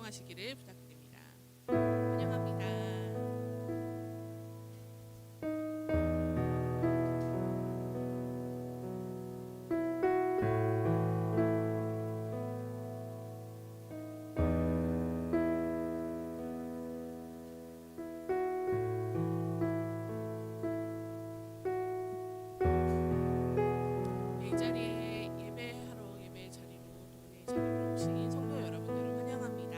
활동하시기를 부탁드립니다. 환영합니다. 이 자리에 예배 자리로 또 은혜의 자리로 오신 성도 여러분들을 환영합니다.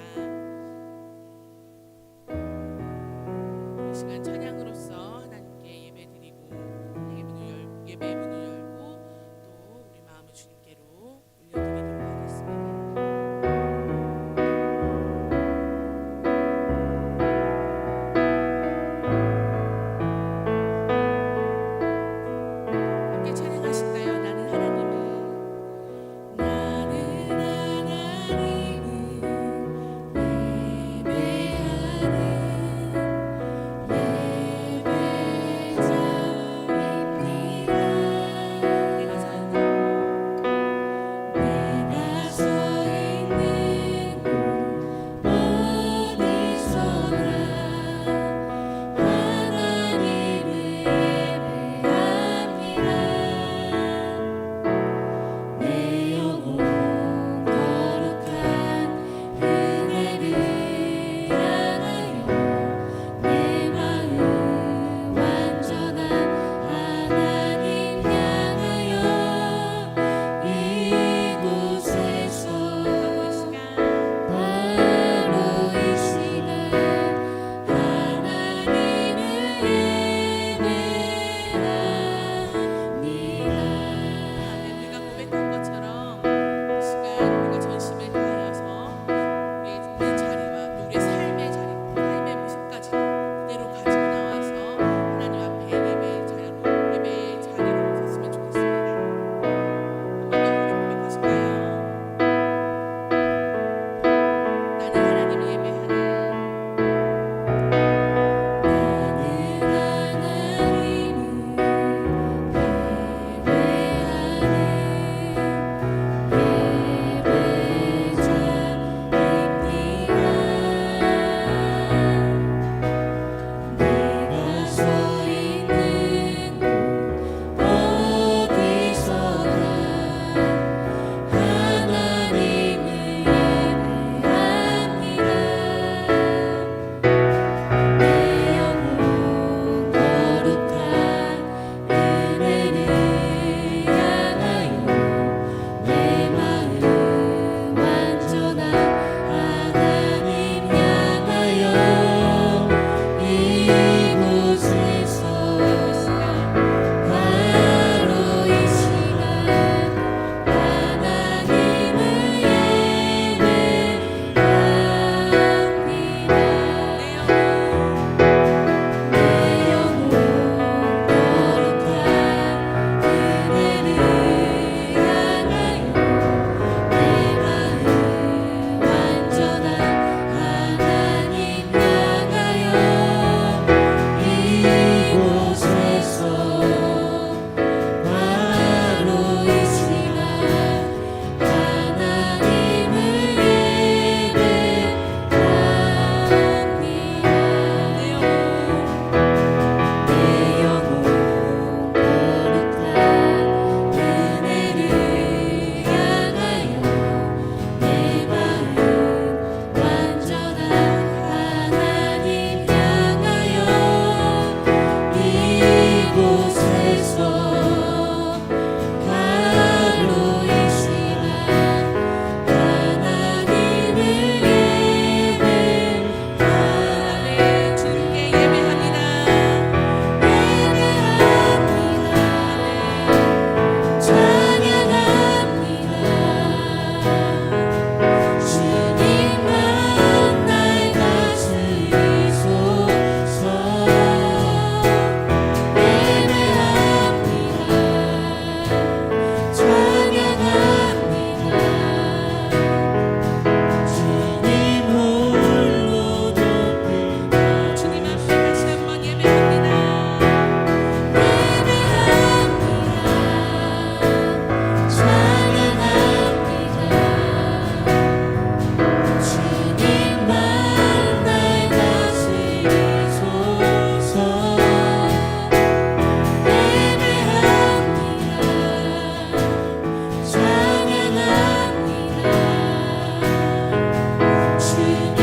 주님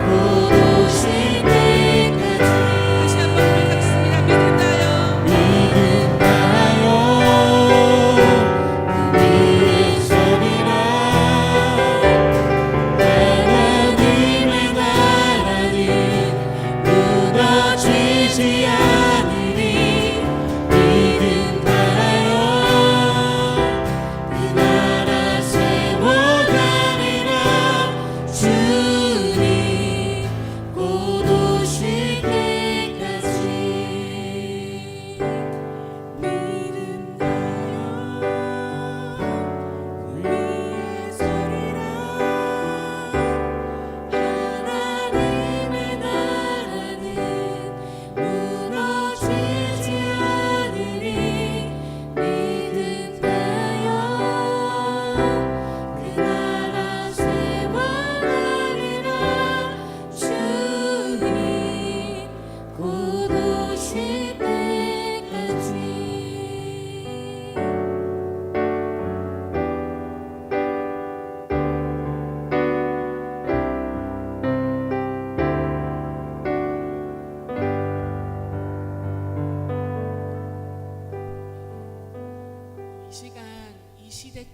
곧 오실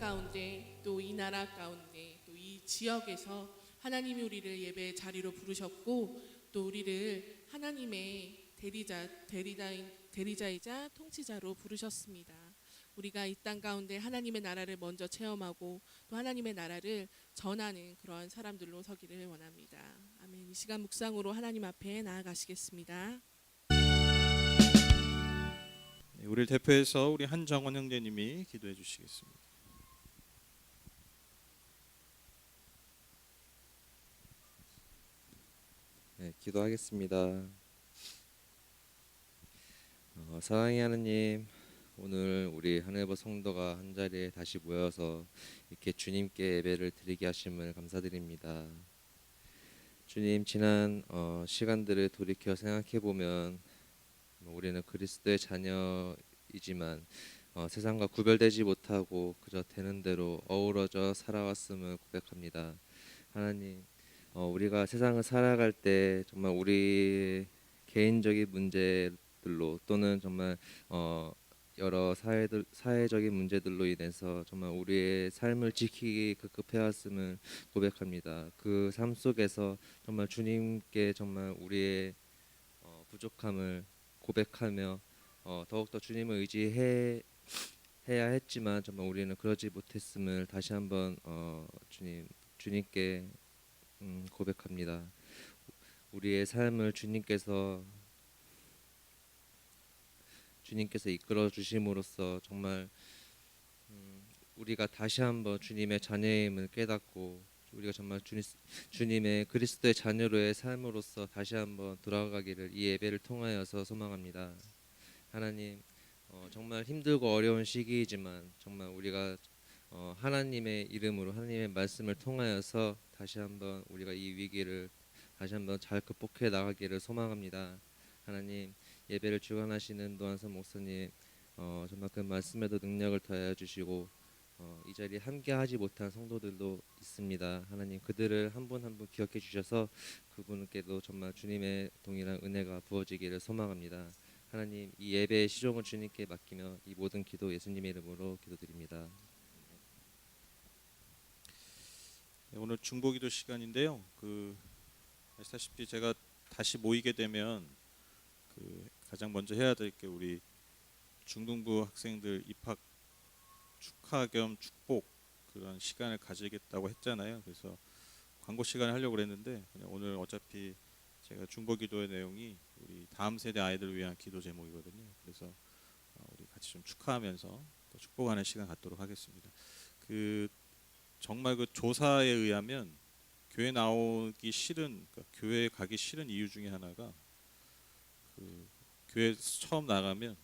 가운데 또 이 나라 가운데 또 이 지역에서 하나님이 우리를 예배 자리로 부르셨고 또 우리를 하나님의 대리자이자 통치자로 부르셨습니다. 우리가 이 땅 가운데 하나님의 나라를 먼저 체험하고 또 하나님의 나라를 전하는 그러한 사람들로 서기를 원합니다. 아멘. 이 시간 묵상으로 하나님 앞에 나아가시겠습니다. 네, 우리를 대표해서 우리 한정원 형제님이 기도해 주시겠습니다. 네, 기도하겠습니다. 사랑의 하느님, 오늘 우리 하늘버 성도가 한 자리에 다시 모여서 이렇게 주님께 예배를 드리게 하심을 감사드립니다. 주님, 지난 시간들을 돌이켜 생각해 보면 우리는 그리스도의 자녀이지만 세상과 구별되지 못하고 그저 되는 대로 어우러져 살아왔음을 고백합니다. 하나님, 우리가 세상을 살아갈 때 정말 우리 개인적인 문제들로 또는 정말 여러 사회적인 문제들로 인해서 정말 우리의 삶을 지키기 급급해왔음을 고백합니다. 그 삶 속에서 정말 주님께 정말 우리의 부족함을 고백하며 더욱더 주님을 의지해야 했지만 정말 우리는 그러지 못했음을 다시 한번 주님께 고백합니다. 우리의 삶을 주님께서 이끌어 주심으로써 정말 우리가 다시 한번 주님의 자녀임을 깨닫고 우리가 정말 주님의 그리스도의 자녀로의 삶으로서 다시 한번 돌아가기를 이 예배를 통하여서 소망합니다. 하나님, 정말 힘들고 어려운 시기이지만 정말 우리가 하나님의 이름으로 하나님의 말씀을 통하여서 다시 한번 우리가 이 위기를 다시 한번 잘 극복해 나가기를 소망합니다. 하나님, 예배를 주관하시는 노한선 목사님, 정말 그 말씀에도 능력을 더하여 주시고 이 자리에 함께하지 못한 성도들도 있습니다. 하나님, 그들을 한 분 한 분 기억해 주셔서 그분께도 정말 주님의 동일한 은혜가 부어지기를 소망합니다. 하나님, 이 예배의 시종을 주님께 맡기며 이 모든 기도 예수님의 이름으로 기도드립니다. 네, 오늘 중보기도 시간인데요. 아시다시피 제가 다시 모이게 되면 가장 먼저 해야 될 게 우리 중등부 학생들 입학 축하 겸 축복 그런 시간을 가지겠다고 했잖아요. 그래서 광고 시간을 하려고 그랬는데 그냥 오늘 어차피 제가 중보기도의 내용이 우리 다음 세대 아이들을 위한 기도 제목이거든요. 그래서 우리 같이 좀 축하하면서 또 축복하는 시간 갖도록 하겠습니다. 정말 그 조사에 의하면 교회 나오기 싫은, 그러니까 교회 가기 싫은 이유 중에 하나가 교회 처음 나가면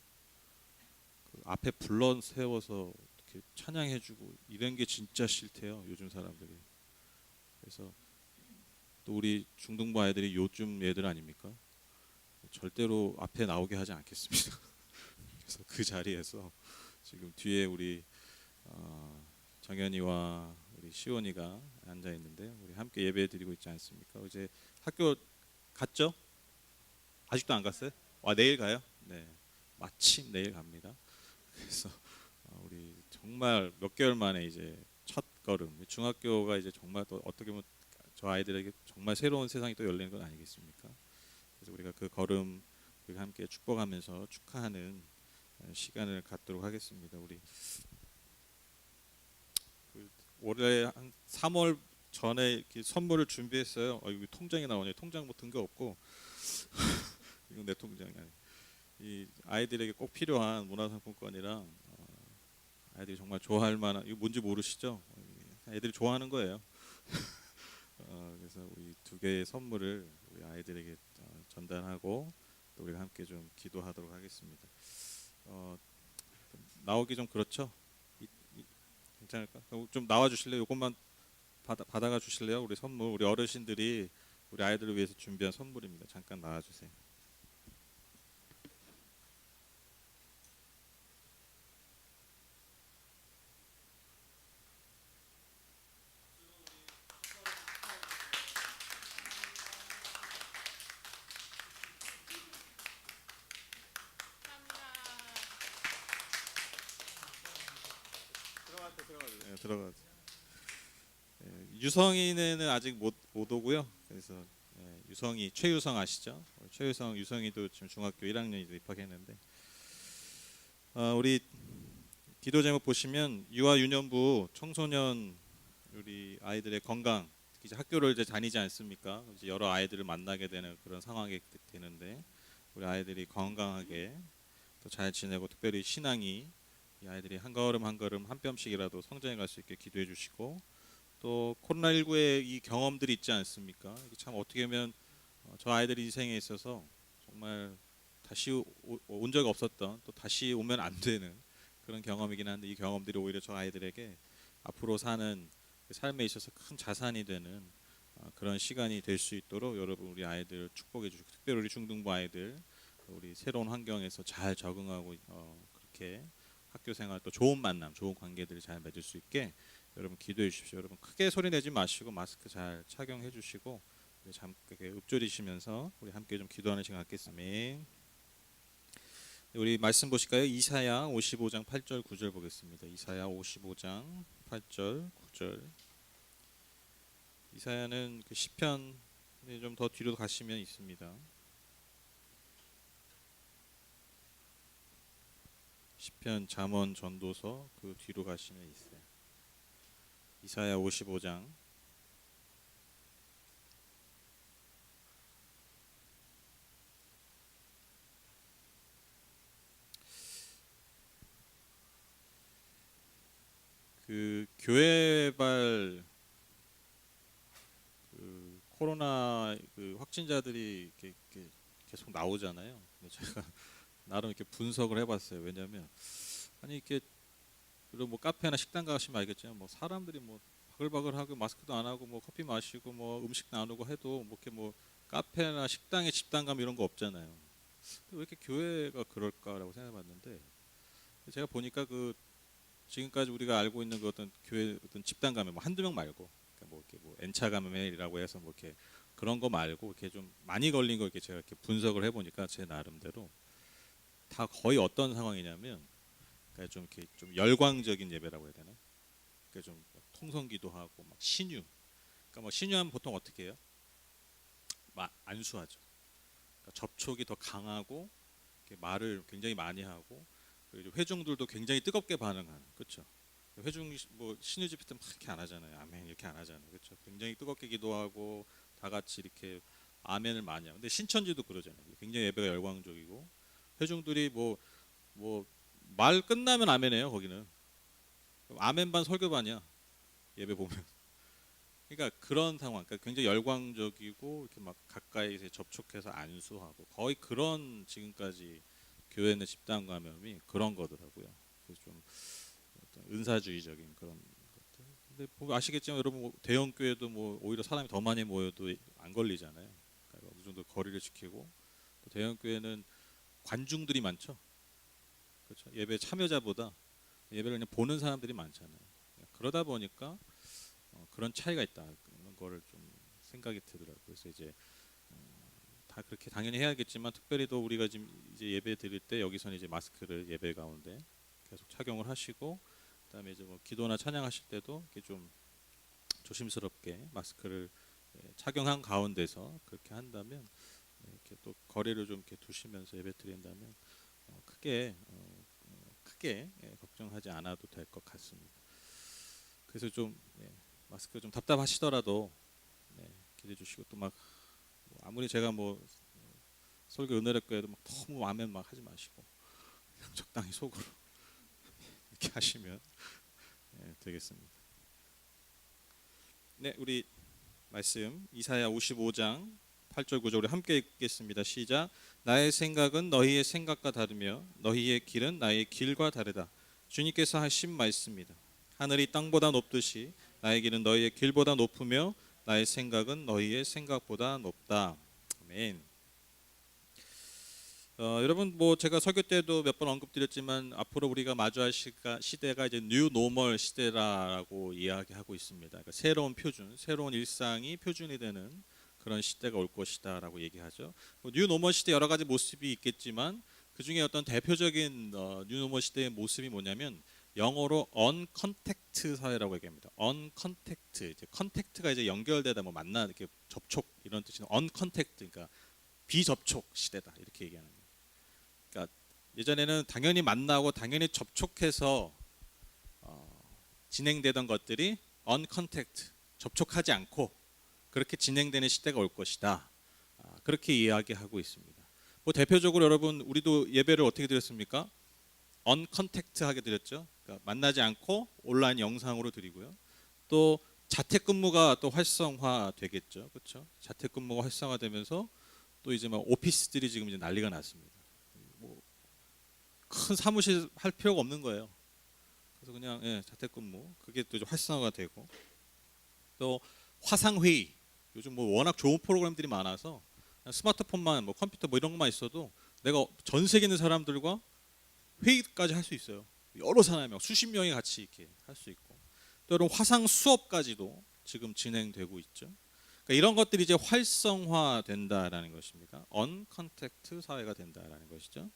앞에 불러 세워서 이렇게 찬양해주고 이런 게 진짜 싫대요, 요즘 사람들이. 그래서 또 우리 중등부 아이들이 요즘 애들 아닙니까? 절대로 앞에 나오게 하지 않겠습니다. 그래서 그 자리에서 지금 뒤에 우리 정연이와 우리 시온이가 앉아 있는데 우리 함께 예배 드리고 있지 않습니까? 이제 학교 갔죠? 아직도 안 갔어요? 내일 가요? 네, 마침 내일 갑니다. 그래서 우리 정말 몇 개월 만에 이제 첫 걸음, 중학교가 이제 정말 또 어떻게 보면 저 아이들에게 정말 새로운 세상이 또 열리는 건 아니겠습니까? 그래서 우리가 그 걸음 함께 축복하면서 축하하는 시간을 갖도록 하겠습니다. 우리 올해 한 3월 전에 이렇게 선물을 준비했어요. 여기 통장이 나오네. 통장 뭐 든 거 없고 이건 내 통장이 아니에요. 이 아이들에게 꼭 필요한 문화상품권이랑 아이들이 정말 좋아할 만한, 이거 뭔지 모르시죠? 애들이 좋아하는 거예요. 그래서 우리 두 개의 선물을 우리 아이들에게 전달하고 또 우리가 함께 좀 기도하도록 하겠습니다. 나오기 좀 그렇죠? 괜찮을까? 좀 나와 주실래요? 이것만 받아가 주실래요? 우리 선물, 우리 어르신들이 우리 아이들을 위해서 준비한 선물입니다. 잠깐 나와 주세요. 들어가세요. 들어가. 유성이는 아직 못 오고요. 그래서 유성이 최유성 아시죠? 최유성 유성이도 지금 중학교 1학년이 입학했는데 우리 기도 제목 보시면 유아 유년부 청소년 우리 아이들의 건강 특히 이제 학교를 이제 다니지 않습니까? 이제 여러 아이들을 만나게 되는 그런 상황이 되는데 우리 아이들이 건강하게 또 잘 지내고 특별히 신앙이 이 아이들이 한 걸음 한 걸음 한 뼘씩이라도 성장해 갈 수 있게 기도해 주시고 또 코로나19의 이 경험들이 있지 않습니까? 이게 참 어떻게 보면 저 아이들 인생에 있어서 정말 다시 온 적 없었던 또 다시 오면 안 되는 그런 경험이긴 한데 이 경험들이 오히려 저 아이들에게 앞으로 사는 그 삶에 있어서 큰 자산이 되는 그런 시간이 될 수 있도록 여러분 우리 아이들 축복해 주시고 특별히 우리 중등부 아이들 우리 새로운 환경에서 잘 적응하고 그렇게 학교 생활 또 좋은 만남 좋은 관계들을 잘 맺을 수 있게 여러분 기도해 주십시오. 여러분 크게 소리 내지 마시고 마스크 잘 착용해 주시고 잠깐 읊조리시면서 우리 함께 좀 기도하는 시간 갖겠습니다. 우리 말씀 보실까요? 이사야 55장 8절 9절 보겠습니다. 이사야 55장 8절 9절. 이사야는 그 시편 좀 더 뒤로 가시면 있습니다. 시편 잠언 전도서 그 뒤로 가시면 있어요. 이사야 55장 그 교회발 그 코로나 그 확진자들이 이렇게 계속 나오잖아요. 근데 제가 나름 이렇게 분석을 해봤어요. 왜냐하면 아니 이렇게 그리고 뭐 카페나 식당 가시면 알겠지만 뭐 사람들이 뭐 바글바글하고 마스크도 안 하고 뭐 커피 마시고 뭐 음식 나누고 해도 뭐 이렇게 뭐 카페나 식당에 집단 감 이런 거 없잖아요. 왜 이렇게 교회가 그럴까라고 생각해봤는데 제가 보니까 그 지금까지 우리가 알고 있는 그 어떤 교회 어떤 집단 감염 뭐 한두 명 말고 그러니까 뭐 이렇게 뭐 N차 감염이라고 해서 뭐 이렇게 그런 거 말고 이렇게 좀 많이 걸린 거 이렇게 제가 이렇게 분석을 해보니까 제 나름대로 다 거의 어떤 상황이냐면 그러니까 좀 이렇게 좀 열광적인 예배라고 해야 되나? 그러니까 좀 통성기도 하고 막 신유. 그러니까 뭐 신유하면 보통 어떻게 해요? 막 안수하죠. 그러니까 접촉이 더 강하고 이렇게 말을 굉장히 많이 하고 그리고 회중들도 굉장히 뜨겁게 반응하는. 그렇죠? 회중 뭐 신유 집회 때 막 이렇게 안 하잖아요. 아멘 이렇게 안 하잖아요. 그렇죠? 굉장히 뜨겁게 기도하고 다 같이 이렇게 아멘을 많이 하고. 근데 신천지도 그러잖아요. 굉장히 예배가 열광적이고 회중들이 뭐 말 끝나면 아멘해요. 거기는 아멘 반 설교 반이야. 예배 보면. 그러니까 그런 상황. 그러니까 굉장히 열광적이고 이렇게 막 가까이서 접촉해서 안수하고 거의 그런 지금까지 교회 내 집단 감염이 그런 거더라고요. 그래서 좀 어떤 은사주의적인 그런 것들. 근데 보면 아시겠지만 여러분 뭐 대형 교회도 뭐 오히려 사람이 더 많이 모여도 안 걸리잖아요. 그러니까 어느 정도 거리를 지키고 또 대형 교회는 관중들이 많죠. 그렇죠. 예배 참여자보다 예배를 그냥 보는 사람들이 많잖아요. 그러다 보니까 그런 차이가 있다는 거를 좀 생각이 들더라고요. 그래서 이제 다 그렇게 당연히 해야겠지만 특별히 또 우리가 지금 이제 예배 드릴 때 여기서는 이제 마스크를 예배 가운데 계속 착용을 하시고 그다음에 이제 뭐 기도나 찬양하실 때도 이렇게 좀 조심스럽게 마스크를 착용한 가운데서 그렇게 한다면 이렇게 또 거리를 좀 이렇게 두시면서 예배 드린다면 크게 걱정하지 않아도 될 것 같습니다. 그래서 좀 마스크 좀 답답하시더라도 기대해 주시고 또 막 아무리 제가 뭐 설교 은혜롭게 해도 막 너무 아멘 막 하지 마시고 그냥 적당히 속으로 이렇게 하시면 되겠습니다. 네, 우리 말씀 이사야 55장 8절 9절 우리 함께 읽겠습니다. 시작. 나의 생각은 너희의 생각과 다르며 너희의 길은 나의 길과 다르다. 주님께서 하신 말씀입니다. 하늘이 땅보다 높듯이 나의 길은 너희의 길보다 높으며 나의 생각은 너희의 생각보다 높다. 아멘. 여러분 뭐 제가 설교 때도 몇 번 언급드렸지만 앞으로 우리가 마주할 시대가 이제 뉴 노멀 시대라고 이야기하고 있습니다. 그러니까 새로운 표준, 새로운 일상이 표준이 되는 그런 시대가 올 것이다라고 얘기하죠. 뉴 노멀 시대 여러 가지 모습이 있겠지만 그 중에 어떤 대표적인 뉴 노멀 시대의 모습이 뭐냐면 영어로 언컨택트 사회라고 얘기합니다. 언컨택트, 이제 컨택트가 이제 연결되다, 뭐 만나, 이렇게 접촉 이런 뜻이는 언컨택트, 그러니까 비접촉 시대다 이렇게 얘기하는 거예요. 그러니까 예전에는 당연히 만나고 당연히 접촉해서 진행되던 것들이 언컨택트, 접촉하지 않고 그렇게 진행되는 시대가 올 것이다. 그렇게 이야기하고 있습니다. 뭐 대표적으로 여러분 우리도 예배를 어떻게 드렸습니까? 언컨택트하게 드렸죠. 그러니까 만나지 않고 온라인 영상으로 드리고요. 또 자택근무가 또 활성화되겠죠, 그렇죠? 자택근무가 활성화되면서 또 이제 막 오피스들이 지금 이제 난리가 났습니다. 뭐 큰 사무실 할 필요가 없는 거예요. 그래서 그냥 자택근무 그게 또 이제 활성화가 되고 또 화상회의 요즘 뭐 워낙 좋은 프로그램들이 많아서 그냥 스마트폰만 뭐 컴퓨터 뭐 이런 것만 있어도 내가 전 세계 있는 사람들과 회의까지 할 수 있어요. 여러 사람이 수십 명이 같이 이렇게 할 수 있고 또 이런 화상 수업까지도 지금 진행되고 있죠. 그러니까 이런 것들이 이제 활성화된다라는 것입니다. 언컨택트 사회가 된다라는 것이죠.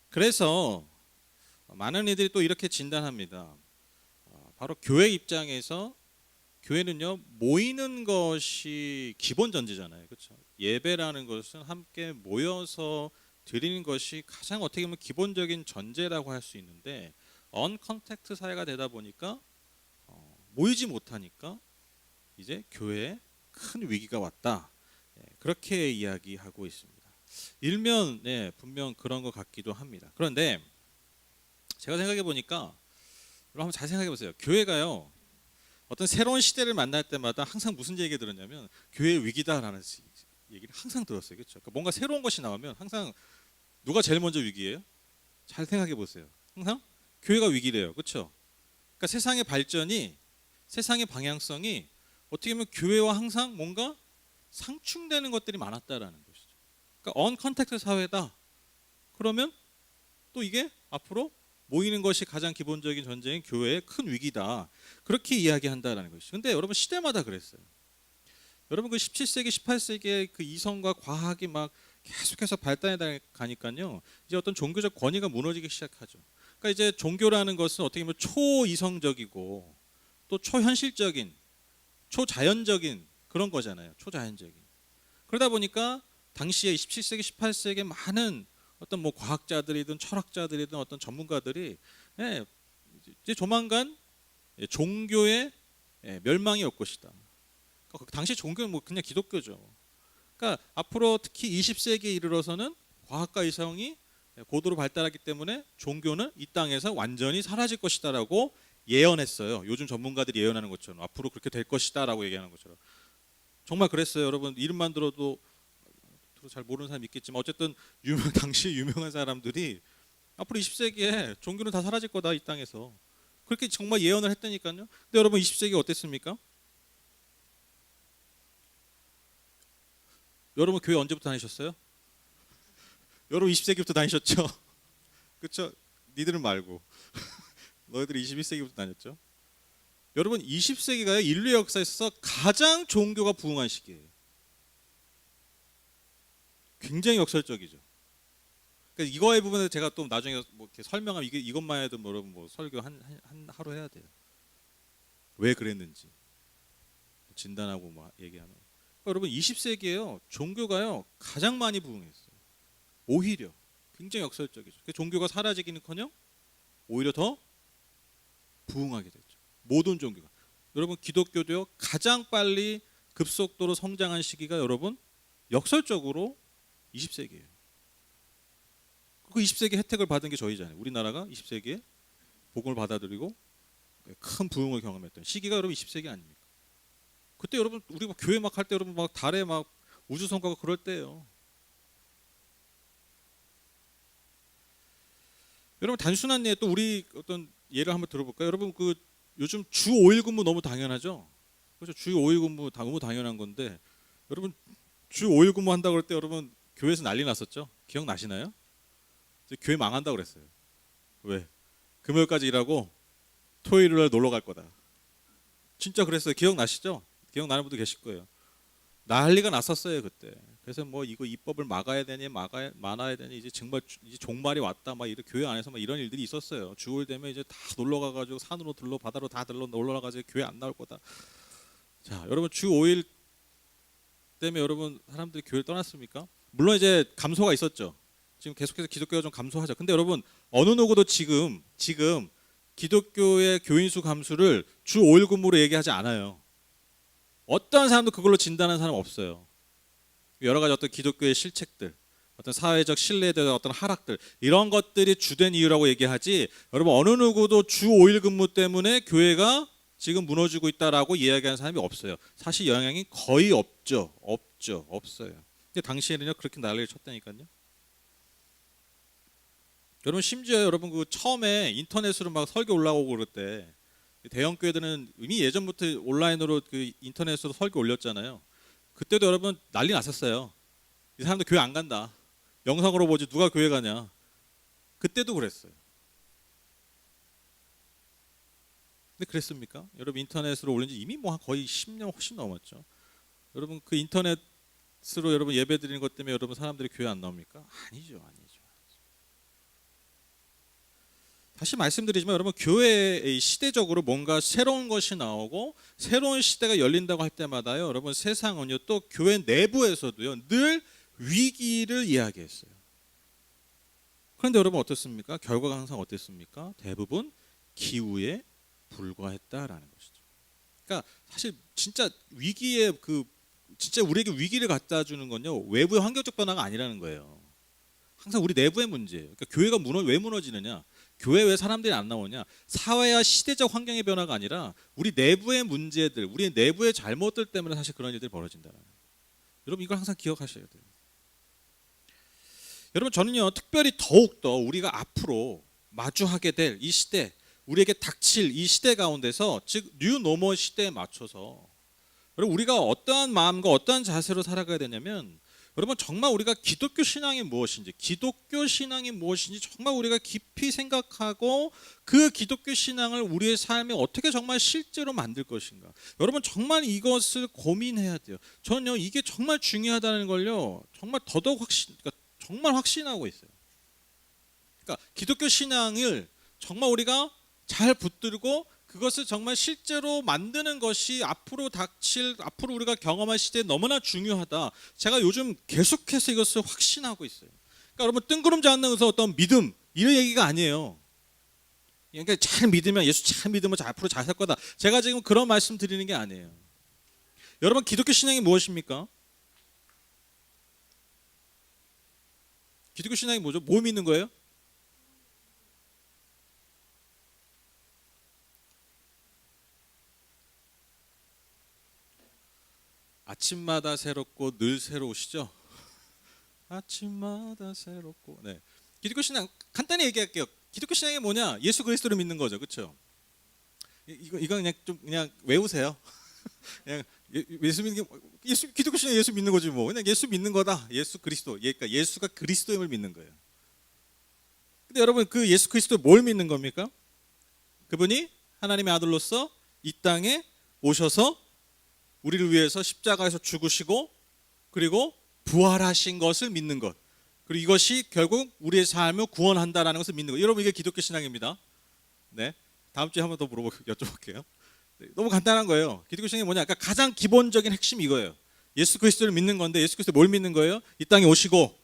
그래서 많은 이들이 또 이렇게 진단합니다. 바로 교회 입장에서 교회는요 모이는 것이 기본 전제잖아요, 그렇죠? 예배라는 것은 함께 모여서 드리는 것이 가장 어떻게 보면 기본적인 전제라고 할 수 있는데 언컨택트 사회가 되다 보니까 모이지 못하니까 이제 교회에 큰 위기가 왔다. 그렇게 이야기하고 있습니다. 일면 분명 그런 것 같기도 합니다. 그런데 제가 생각해 보니까 여러분 한번 잘 생각해 보세요. 교회가요 어떤 새로운 시대를 만날 때마다 항상 무슨 얘기 들었냐면 교회 위기다라는 얘기를 항상 들었어요, 그렇죠? 그러니까 뭔가 새로운 것이 나오면 항상 누가 제일 먼저 위기예요? 잘 생각해 보세요. 항상 교회가 위기래요, 그렇죠? 그러니까 세상의 발전이, 세상의 방향성이 어떻게 보면 교회와 항상 뭔가 상충되는 것들이 많았다라는 것이죠. 그러니까 언컨택트 사회다. 그러면 또 이게 앞으로 모이는 것이 가장 기본적인 전제인 교회의 큰 위기다. 그렇게 이야기한다라는 것이죠. 근데 여러분 시대마다 그랬어요. 여러분 그 17세기, 18세기의 그 이성과 과학이 막 계속해서 발달해 가니까요. 이제 어떤 종교적 권위가 무너지기 시작하죠. 그러니까 이제 종교라는 것은 어떻게 보면 초이성적이고 또 초현실적인, 초자연적인 그런 거잖아요. 초자연적인. 그러다 보니까 당시에 27세기, 18세기에 많은 어떤 뭐 과학자들이든 철학자들이든 어떤 전문가들이 이제 조만간 종교의 멸망이 올 것이다. 그러니까 당시 종교는 뭐 그냥 기독교죠. 그러니까 앞으로 특히 20세기에 이르러서는 과학과 이성이 고도로 발달하기 때문에 종교는 이 땅에서 완전히 사라질 것이다라고 예언했어요. 요즘 전문가들이 예언하는 것처럼 앞으로 그렇게 될 것이다라고 얘기하는 것처럼 정말 그랬어요. 여러분 이름만 들어도 잘 모르는 사람이 있겠지만 어쨌든 당시 유명한 사람들이 앞으로 20세기에 종교는 다 사라질 거다 이 땅에서 그렇게 정말 예언을 했다니까요. 근데 여러분 20세기 어땠습니까? 여러분 교회 언제부터 다니셨어요? 여러분 20세기부터 다니셨죠? 그렇죠? 니들은 말고 너희들이 21세기부터 다녔죠? 여러분 20세기가요 인류 역사에서 가장 종교가 부흥한 시기예요. 굉장히 역설적이죠. 그러니까 이거의 부분에 제가 또 나중에 뭐 이렇게 설명하면 이것만 해도 뭐 여러분 뭐 설교 한 하루 해야 돼요. 왜 그랬는지 진단하고 뭐 얘기하면. 그러니까 여러분 20세기에요 종교가요 가장 많이 부흥했어요. 오히려 굉장히 역설적이죠. 종교가 사라지기는커녕 오히려 더 부흥하게 됐죠. 모든 종교가. 여러분 기독교도요 가장 빨리 급속도로 성장한 시기가 여러분 역설적으로 20세기예요. 그 20세기 혜택을 받은 게 저희잖아요. 우리나라가 20세기에 복음을 받아들이고 큰 부흥을 경험했던 시기가 여러분 20세기 아닙니까? 그때 여러분 우리 막 교회 막 할 때 여러분 막 달에 막 우주선 가고 그럴 때예요. 여러분 단순한 예 또 우리 어떤 예를 한번 들어볼까요? 여러분 그 요즘 주 5일 근무 너무 당연하죠. 그렇죠. 주 5일 근무 너무 당연한 건데 여러분 주 5일 근무 한다고 그럴 때 여러분 교회에서 난리 났었죠. 기억나시나요? 교회 망한다고 그랬어요. 왜? 금요일까지 일하고 토요일 날 놀러 갈 거다. 진짜 그랬어요. 기억나시죠? 기억나는 분도 계실 거예요. 난리가 났었어요 그때. 그래서 뭐 이거 입법을 막아야 되니 만화야 되니 이제 정말 이제 종말이 왔다 막 이런 교회 안에서 막 이런 일들이 있었어요. 주일 되면 이제 다 놀러 가가지고 산으로 들러 바다로 다 들러 놀러 가가지고 교회 안 나올 거다. 자 여러분 주 5일 때문에 여러분 사람들이 교회를 떠났습니까? 물론 이제 감소가 있었죠. 지금 계속해서 기독교가 좀 감소하죠. 근데 여러분 어느 누구도 지금 기독교의 교인 수 감소를 주 5일 근무로 얘기하지 않아요. 어떠한 사람도 그걸로 진단하는 사람 없어요. 여러 가지 어떤 기독교의 실책들, 어떤 사회적 신뢰에 대한 어떤 하락들 이런 것들이 주된 이유라고 얘기하지. 여러분 어느 누구도 주 5일 근무 때문에 교회가 지금 무너지고 있다라고 이야기하는 사람이 없어요. 사실 영향이 거의 없어요. 근데 당시에는요 그렇게 난리를 쳤다니까요. 여러분 심지어 여러분 그 처음에 인터넷으로 막 설교 올라오고 그럴 때 대형 교회들은 이미 예전부터 온라인으로 그 인터넷으로 설교 올렸잖아요. 그때도 여러분 난리 났었어요. 이 사람들 교회 안 간다. 영상으로 보지 누가 교회 가냐. 그때도 그랬어요. 근데 그랬습니까? 여러분 인터넷으로 올린 지 이미 뭐 거의 10년 훨씬 넘었죠. 여러분 그 인터넷으로 여러분 예배 드리는 것 때문에 여러분 사람들이 교회 안 나옵니까? 아니죠. 다시 말씀드리지만 여러분 교회의 시대적으로 뭔가 새로운 것이 나오고 새로운 시대가 열린다고 할 때마다요 여러분 세상은요 또 교회 내부에서도요 늘 위기를 이야기했어요. 그런데 여러분 어떻습니까? 결과가 항상 어땠습니까? 대부분 기우에 불과했다라는 것이죠. 그러니까 사실 진짜 위기에 진짜 우리에게 위기를 갖다 주는 건요 외부의 환경적 변화가 아니라는 거예요. 항상 우리 내부의 문제예요. 그러니까 교회가 왜 무너지느냐? 교회 왜 사람들이 안 나오냐? 사회와 시대적 환경의 변화가 아니라 우리 내부의 문제들, 우리 내부의 잘못들 때문에 사실 그런 일들이 벌어진다는 거예요. 여러분 이걸 항상 기억하셔야 돼요. 여러분 저는요 특별히 더욱더 우리가 앞으로 마주하게 될 이 시대, 우리에게 닥칠 이 시대 가운데서 즉 뉴노멀 시대에 맞춰서 여러분 우리가 어떠한 마음과 어떠한 자세로 살아가야 되냐면 여러분 정말 우리가 기독교 신앙이 무엇인지 정말 우리가 깊이 생각하고 그 기독교 신앙을 우리의 삶에 어떻게 정말 실제로 만들 것인가. 여러분 정말 이것을 고민해야 돼요. 저는요 이게 정말 중요하다는 걸요 정말 더더욱 정말 확신하고 있어요. 그러니까 기독교 신앙을 정말 우리가 잘 붙들고 그것을 정말 실제로 만드는 것이 앞으로 우리가 경험할 시대에 너무나 중요하다. 제가 요즘 계속해서 이것을 확신하고 있어요. 그러니까 여러분 뜬구름지 않는 어떤 믿음 이런 얘기가 아니에요. 그러니까 잘 믿으면 예수 잘 믿으면 앞으로 잘 살 거다. 제가 지금 그런 말씀 드리는 게 아니에요. 여러분 기독교 신앙이 무엇입니까? 기독교 신앙이 뭐죠? 뭐 믿는 거예요? 아침마다 새롭고 늘 새로우시죠? 아침마다 새롭고. 네. 기독교 신앙 간단히 얘기할게요. 기독교 신앙이 뭐냐? 예수 그리스도를 믿는 거죠, 그렇죠? 이거 그냥 좀 그냥 외우세요. 그냥 예수 믿는 게 기독교 신앙 예수 믿는 거지 뭐. 그냥 예수 믿는 거다. 예수 그리스도. 그러니까 예수가 그리스도임을 믿는 거예요. 근데 여러분 그 예수 그리스도 뭘 믿는 겁니까? 그분이 하나님의 아들로서 이 땅에 오셔서 우리를 위해서 십자가에서 죽으시고 그리고 부활하신 것을 믿는 것. 그리고 이것이 결국 우리의 삶을 구원한다라는 것을 믿는 것. 여러분 이게 기독교 신앙입니다. 네. 다음 주에 한번 더 여쭤볼게요. 네, 너무 간단한 거예요. 기독교 신앙이 뭐냐? 그러니까 가장 기본적인 핵심이 이거예요. 예수 그리스도를 믿는 건데 예수 그리스도 뭘 믿는 거예요? 이 땅에 오시고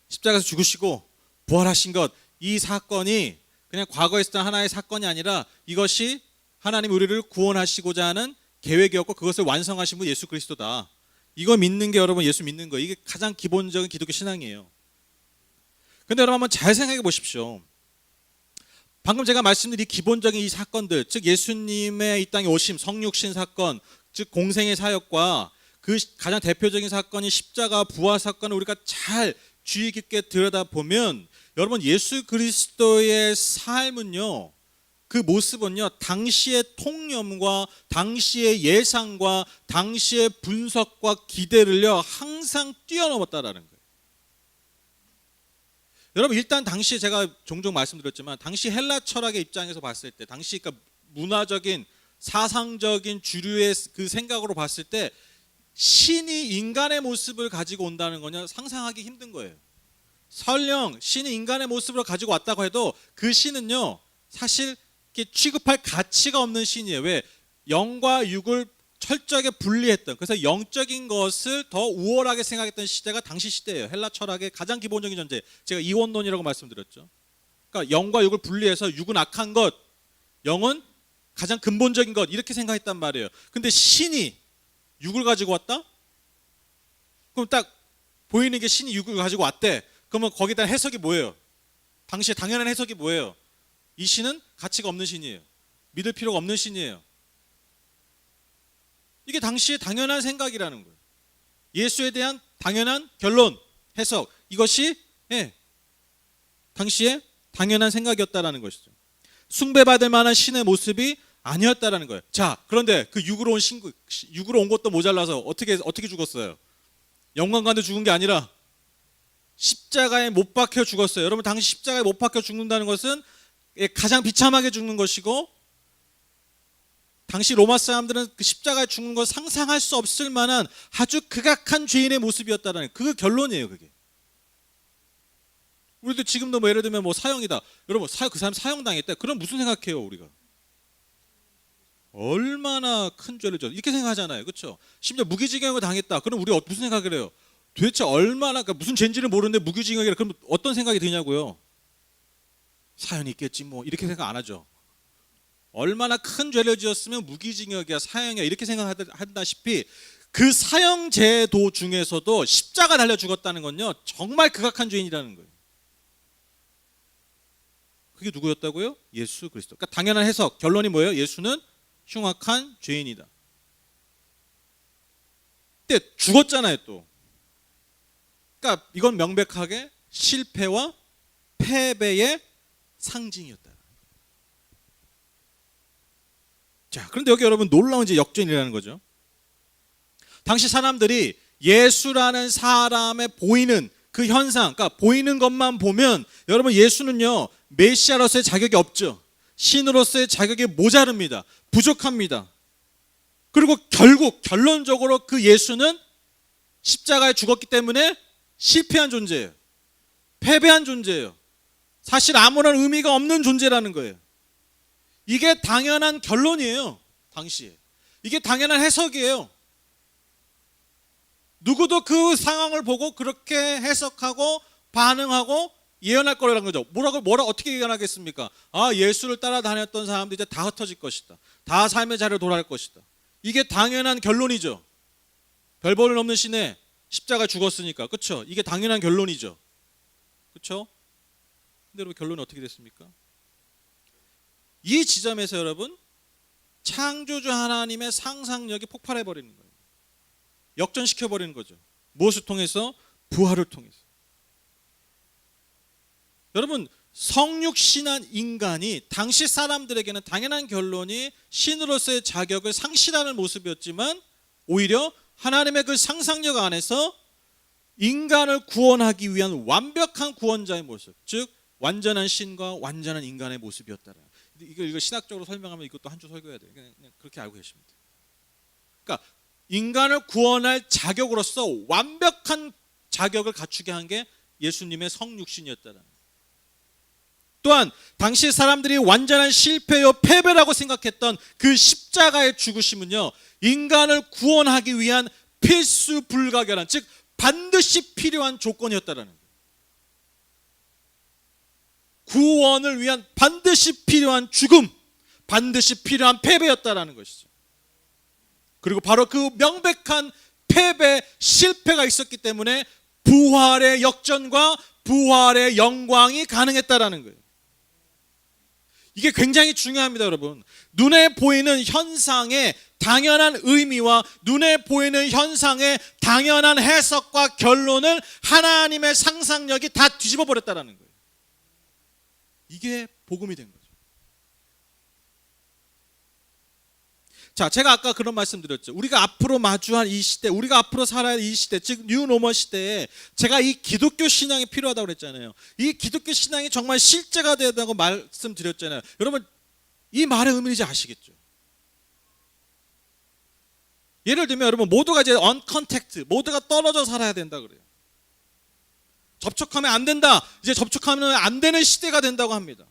십자가에서 죽으시고 부활하신 것. 이 사건이 그냥 과거에 있었던 하나의 사건이 아니라 이것이 하나님이 우리를 구원하시고자 하는 계획이었고 그것을 완성하신 분 예수 그리스도다. 이거 믿는 게 여러분 예수 믿는 거. 이게 가장 기본적인 기독교 신앙이에요. 근데 여러분 한번 잘 생각해 보십시오. 방금 제가 말씀드린 기본적인 이 사건들, 즉 예수님의 이 땅에 오심, 성육신 사건, 즉 공생의 사역과 그 가장 대표적인 사건이 십자가 부활 사건을 우리가 잘 주의 깊게 들여다보면 여러분 예수 그리스도의 삶은요. 그 모습은요 당시의 통념과 당시의 예상과 당시의 분석과 기대를요 항상 뛰어넘었다라는 거예요. 여러분 일단 당시에 제가 종종 말씀드렸지만 당시 헬라 철학의 입장에서 봤을 때 당시 그러니까 문화적인 사상적인 주류의 그 생각으로 봤을 때 신이 인간의 모습을 가지고 온다는 거냐 상상하기 힘든 거예요. 설령 신이 인간의 모습으로 가지고 왔다고 해도 그 신은요 사실 이렇게 취급할 가치가 없는 신이에요. 왜? 영과 육을 철저하게 분리했던, 그래서 영적인 것을 더 우월하게 생각했던 시대가 당시 시대예요. 헬라 철학의 가장 기본적인 전제, 제가 이원론이라고 말씀드렸죠. 그러니까 영과 육을 분리해서 육은 악한 것, 영은 가장 근본적인 것, 이렇게 생각했단 말이에요. 근데 신이 육을 가지고 왔다? 그럼 딱 보이는 게 신이 육을 가지고 왔대. 그러면 거기에 대한 해석이 뭐예요? 당시에 당연한 해석이 뭐예요? 이 신은 가치가 없는 신이에요. 믿을 필요가 없는 신이에요. 이게 당시에 당연한 생각이라는 거예요. 예수에 대한 당연한 결론, 해석, 이것이 당시에 당연한 생각이었다라는 것이죠. 숭배받을 만한 신의 모습이 아니었다라는 거예요. 자, 그런데 그 육으로 온 것도 모자라서 어떻게 죽었어요? 영광관도 죽은 게 아니라 십자가에 못 박혀 죽었어요. 여러분, 당시 십자가에 못 박혀 죽는다는 것은 가장 비참하게 죽는 것이고, 당시 로마 사람들은 그 십자가에 죽는 걸 상상할 수 없을 만한 아주 극악한 죄인의 모습이었다는 그 결론이에요. 그게. 우리도 지금도 뭐 예를 들면 뭐 사형이다. 여러분, 그 사람 사형당했다. 그럼 무슨 생각해요, 우리가? 얼마나 큰 죄를 졌 이렇게 생각하잖아요. 그렇죠? 심지어 무기징역을 당했다. 그럼 우리가 무슨 생각을 해요? 도대체 얼마나, 그러니까 무슨 죄인지는 모르는데 무기징역이라, 그럼 어떤 생각이 드냐고요? 사연이 있겠지 뭐, 이렇게 생각 안 하죠. 얼마나 큰 죄를 지었으면 무기징역이야, 사형이야, 이렇게 생각한다시피 그 사형제도 중에서도 십자가 달려 죽었다는 건요 정말 극악한 죄인이라는 거예요. 그게 누구였다고요? 예수 그리스도. 그러니까 당연한 해석, 결론이 뭐예요? 예수는 흉악한 죄인이다. 근데 죽었잖아요 또. 그러니까 이건 명백하게 실패와 패배의 상징이었다. 자, 그런데 여기 여러분 놀라운 이제 역전이라는 거죠. 당시 사람들이 예수라는 사람의 보이는 그 현상, 그러니까 보이는 것만 보면 여러분 예수는요 메시아로서의 자격이 없죠. 신으로서의 자격이 모자릅니다. 부족합니다. 그리고 결국 결론적으로 그 예수는 십자가에 죽었기 때문에 실패한 존재예요. 패배한 존재예요. 사실 아무런 의미가 없는 존재라는 거예요. 이게 당연한 결론이에요. 당시에. 이게 당연한 해석이에요. 누구도 그 상황을 보고 그렇게 해석하고 반응하고 예언할 거라는 거죠. 뭐라 어떻게 예언하겠습니까? 아, 예수를 따라다녔던 사람들이 이제 다 흩어질 것이다. 다 삶의 자리로 돌아갈 것이다. 이게 당연한 결론이죠. 별 볼일 없는 신에 십자가 죽었으니까. 그렇죠? 이게 당연한 결론이죠. 그렇죠? 근데 여러분 결론이 어떻게 됐습니까? 이 지점에서 여러분 창조주 하나님의 상상력이 폭발해 버리는 거예요. 역전시켜 버리는 거죠. 무엇을 통해서? 부활을 통해서. 여러분 성육신한 인간이 당시 사람들에게는 당연한 결론이 신으로서의 자격을 상실하는 모습이었지만 오히려 하나님의 그 상상력 안에서 인간을 구원하기 위한 완벽한 구원자의 모습, 즉 완전한 신과 완전한 인간의 모습이었다라. 이거 신학적으로 설명하면 이것도 한 주 설교해야 돼요. 그냥 그렇게 알고 계십니다. 그러니까 인간을 구원할 자격으로서 완벽한 자격을 갖추게 한 게 예수님의 성육신이었다라. 또한 당시 사람들이 완전한 실패요 패배라고 생각했던 그 십자가의 죽으심은요 인간을 구원하기 위한 필수 불가결한, 즉 반드시 필요한 조건이었다라는 거예요. 구원을 위한 반드시 필요한 죽음, 반드시 필요한 패배였다라는 것이죠. 그리고 바로 그 명백한 패배, 실패가 있었기 때문에 부활의 역전과 부활의 영광이 가능했다라는 거예요. 이게 굉장히 중요합니다, 여러분. 눈에 보이는 현상의 당연한 의미와 눈에 보이는 현상의 당연한 해석과 결론을 하나님의 상상력이 다 뒤집어 버렸다라는 거예요. 이게 복음이 된 거죠. 자, 제가 아까 그런 말씀 드렸죠. 우리가 앞으로 마주할 이 시대, 우리가 앞으로 살아야 할 이 시대, 즉 뉴노멀 시대에 제가 이 기독교 신앙이 필요하다고 그랬잖아요. 이 기독교 신앙이 정말 실제가 되어야 된다고 말씀드렸잖아요. 여러분 이 말의 의미인지 아시겠죠? 예를 들면 여러분 모두가 이제 언컨택트, 모두가 떨어져 살아야 된다 그래요. 접촉하면 안 된다. 이제 접촉하면 안 되는 시대가 된다고 합니다.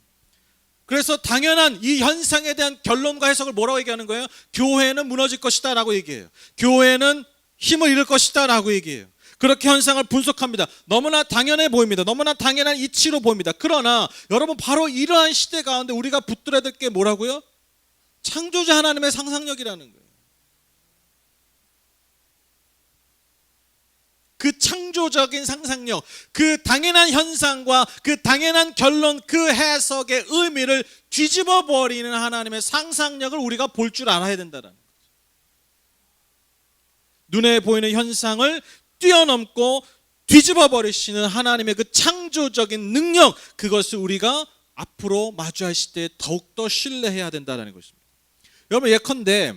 그래서 당연한 이 현상에 대한 결론과 해석을 뭐라고 얘기하는 거예요? 교회는 무너질 것이다 라고 얘기해요. 교회는 힘을 잃을 것이다 라고 얘기해요. 그렇게 현상을 분석합니다. 너무나 당연해 보입니다. 너무나 당연한 이치로 보입니다. 그러나 여러분 바로 이러한 시대 가운데 우리가 붙들어야 될 게 뭐라고요? 창조자 하나님의 상상력이라는 거예요. 그 창조적인 상상력, 그 당연한 현상과 그 당연한 결론, 그 해석의 의미를 뒤집어 버리는 하나님의 상상력을 우리가 볼 줄 알아야 된다는 거죠. 눈에 보이는 현상을 뛰어넘고 뒤집어 버리시는 하나님의 그 창조적인 능력, 그것을 우리가 앞으로 마주할 시대에 더욱더 신뢰해야 된다는 것입니다. 여러분 예컨대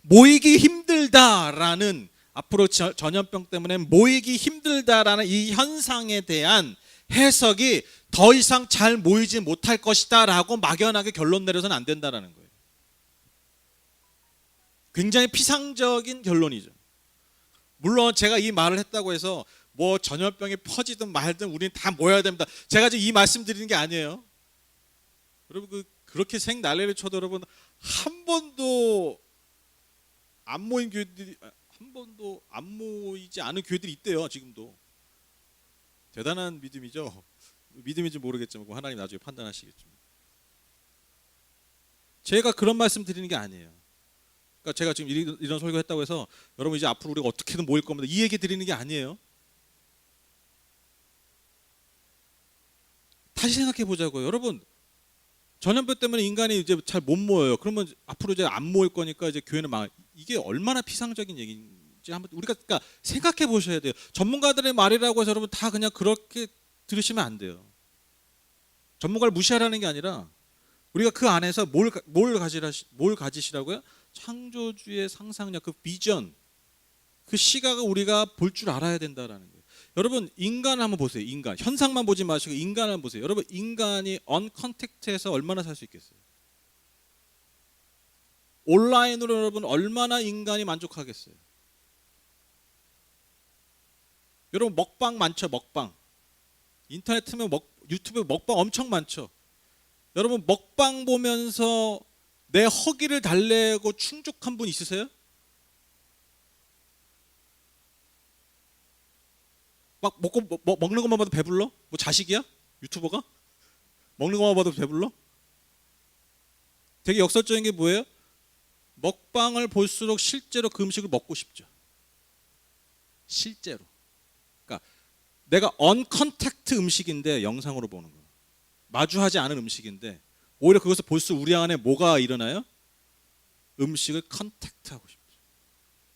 모이기 힘들다라는, 앞으로 전염병 때문에 모이기 힘들다라는 이 현상에 대한 해석이 더 이상 잘 모이지 못할 것이다 라고 막연하게 결론 내려서는 안 된다는 거예요. 굉장히 피상적인 결론이죠. 물론 제가 이 말을 했다고 해서 뭐 전염병이 퍼지든 말든 우리는 다 모여야 됩니다. 제가 지금 이 말씀 드리는 게 아니에요. 여러분 그렇게 생난리를 쳐도 여러분 한 번도 안 모인 교회들이, 한 번도 안 모이지 않은 교회들이 있대요. 지금도. 대단한 믿음이죠. 믿음인지 모르겠지만 하나님 나중에 판단하시겠지만. 제가 그런 말씀 드리는 게 아니에요. 그러니까 제가 지금 이런 설교했다고 해서 여러분 이제 앞으로 우리가 어떻게든 모일 겁니다, 이 얘기 드리는 게 아니에요. 다시 생각해 보자고요. 여러분 전염병 때문에 인간이 이제 잘 못 모여요. 그러면 앞으로 이제 안 모일 거니까 이제 교회는 망. 이게 얼마나 피상적인 얘기인지 한번 우리가 그러니까 생각해 보셔야 돼요. 전문가들의 말이라고 해서 여러분 다 그냥 그렇게 들으시면 안 돼요. 전문가를 무시하라는 게 아니라 우리가 그 안에서 뭘 가지시라고요? 창조주의 상상력, 그 비전, 그 시각을 우리가 볼 줄 알아야 된다라는 거예요. 여러분 인간을 한번 보세요. 인간 현상만 보지 마시고 인간을 한번 보세요. 여러분 인간이 언컨택트에서 얼마나 살 수 있겠어요? 온라인으로 여러분 얼마나 인간이 만족하겠어요? 여러분 먹방 많죠. 먹방 인터넷 틀면 유튜브에 먹방 엄청 많죠. 여러분 먹방 보면서 내 허기를 달래고 충족한 분 있으세요? 막 먹는 것만 봐도 배불러? 뭐 자식이야? 유튜버가? 먹는 것만 봐도 배불러? 되게 역설적인 게 뭐예요? 먹방을 볼수록 실제로 그 음식을 먹고 싶죠. 실제로. 그러니까 내가 언컨택트 음식인데 영상으로 보는 거예요. 마주하지 않은 음식인데 오히려 그것을 볼수록 우리 안에 뭐가 일어나요? 음식을 컨택트하고 싶죠.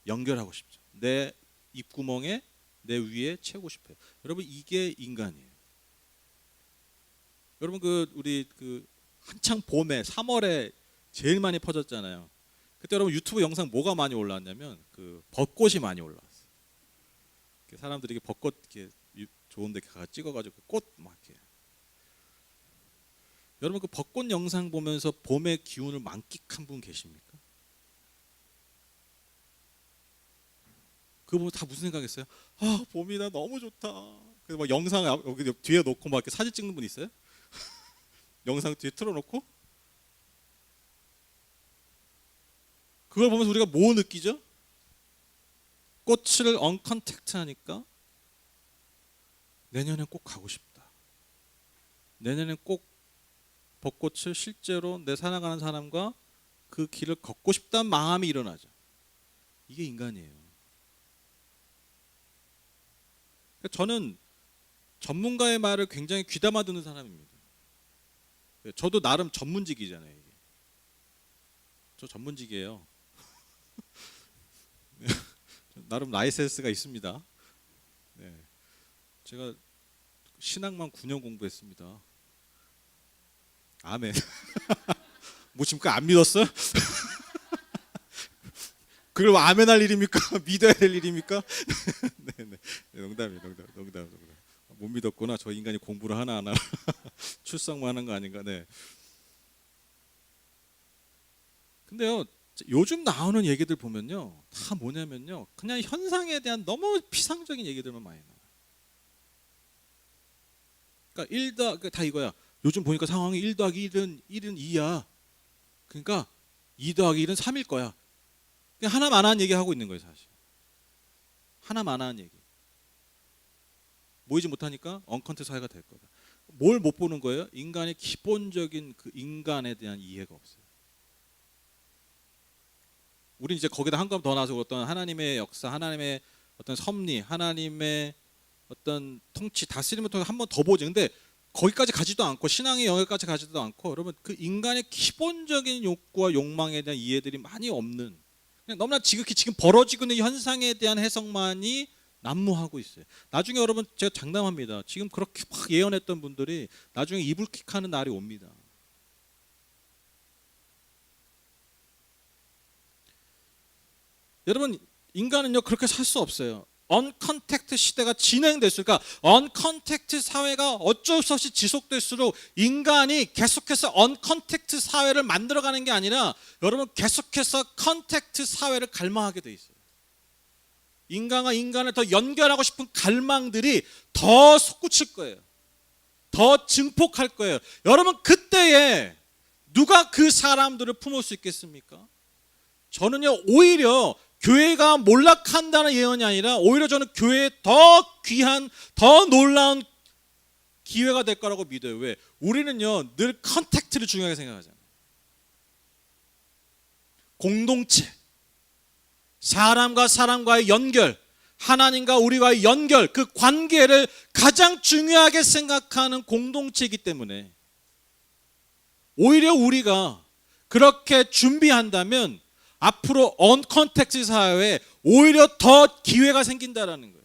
연결하고 싶죠. 내 입구멍에 내 위에 채우고 싶어요. 여러분 이게 인간이에요. 여러분 우리 한창 봄에 3월에 제일 많이 퍼졌잖아요. 그때 여러분 유튜브 영상 뭐가 많이 올라왔냐면 벚꽃이 많이 올라왔어요. 사람들이 벚꽃 이렇게 좋은데 가서 찍어가지고 꽃 막 이렇게. 여러분 벚꽃 영상 보면서 봄의 기운을 만끽한 분 계십니까? 그거 보면 다 무슨 생각했어요? 아 봄이다 너무 좋다. 그래서 막 영상 여기 뒤에 놓고 막 이렇게 사진 찍는 분 있어요? 영상 뒤에 틀어놓고 그걸 보면서 우리가 뭐 느끼죠? 꽃을 언컨택트하니까 내년엔 꼭 가고 싶다. 내년엔 꼭 벚꽃을 실제로 내 사랑하는 사람과 그 길을 걷고 싶다는 마음이 일어나죠. 이게 인간이에요. 저는 전문가의 말을 굉장히 귀담아 듣는 사람입니다. 저도 나름 전문직이잖아요. 이게. 저 전문직이에요. 나름 라이센스가 있습니다. 네. 제가 신학만 9년 공부했습니다. 아멘. 뭐 지금까지 안 믿었어요? 그걸 아멘 할 일입니까? 믿어야 될 일입니까? 네. 농담이에요. 농담. 못 믿었구나. 저 인간이 공부를 하나 출석만 하는 거 아닌가. 네. 근데요. 요즘 나오는 얘기들 보면요, 다 뭐냐면요, 그냥 현상에 대한 너무 피상적인 얘기들만 많이 나와요. 그러니까 1 더하기 다 이거야. 요즘 보니까 상황이 1 더하기 1은 2야. 그러니까 2 더하기 1은 3일 거야. 그냥 하나만한 얘기 하고 있는 거예요, 사실. 하나만한 얘기. 모이지 못하니까 언컨트 사회가 될 거다. 뭘 못 보는 거예요? 인간의 기본적인 그 인간에 대한 이해가 없어요. 우리 이제 거기다 한 점 더 나서 어떤 하나님의 역사, 하나님의 어떤 섭리, 하나님의 어떤 통치, 다스림을 통해 한 번 더 보지. 근데 거기까지 가지도 않고 신앙의 영역까지 가지도 않고, 여러분 그 인간의 기본적인 욕구와 욕망에 대한 이해들이 많이 없는, 그냥 너무나 지극히 지금 벌어지고 있는 현상에 대한 해석만이 난무하고 있어요. 나중에 여러분 제가 장담합니다. 지금 그렇게 막 예언했던 분들이 나중에 이불킥하는 날이 옵니다. 여러분 인간은요 그렇게 살 수 없어요. 언컨택트 시대가 진행됐으니까, 언컨택트 사회가 어쩔 수 없이 지속될수록 인간이 계속해서 언컨택트 사회를 만들어가는 게 아니라 여러분 계속해서 컨택트 사회를 갈망하게 돼 있어요. 인간과 인간을 더 연결하고 싶은 갈망들이 더 솟구칠 거예요. 더 증폭할 거예요. 여러분 그때에 누가 그 사람들을 품을 수 있겠습니까? 저는요 오히려 교회가 몰락한다는 예언이 아니라 오히려 저는 교회에 더 귀한, 더 놀라운 기회가 될 거라고 믿어요. 왜? 우리는요 늘 컨택트를 중요하게 생각하잖아요. 공동체, 사람과 사람과의 연결, 하나님과 우리와의 연결, 그 관계를 가장 중요하게 생각하는 공동체이기 때문에 오히려 우리가 그렇게 준비한다면 앞으로 언컨택트 사회에 오히려 더 기회가 생긴다라는 거예요.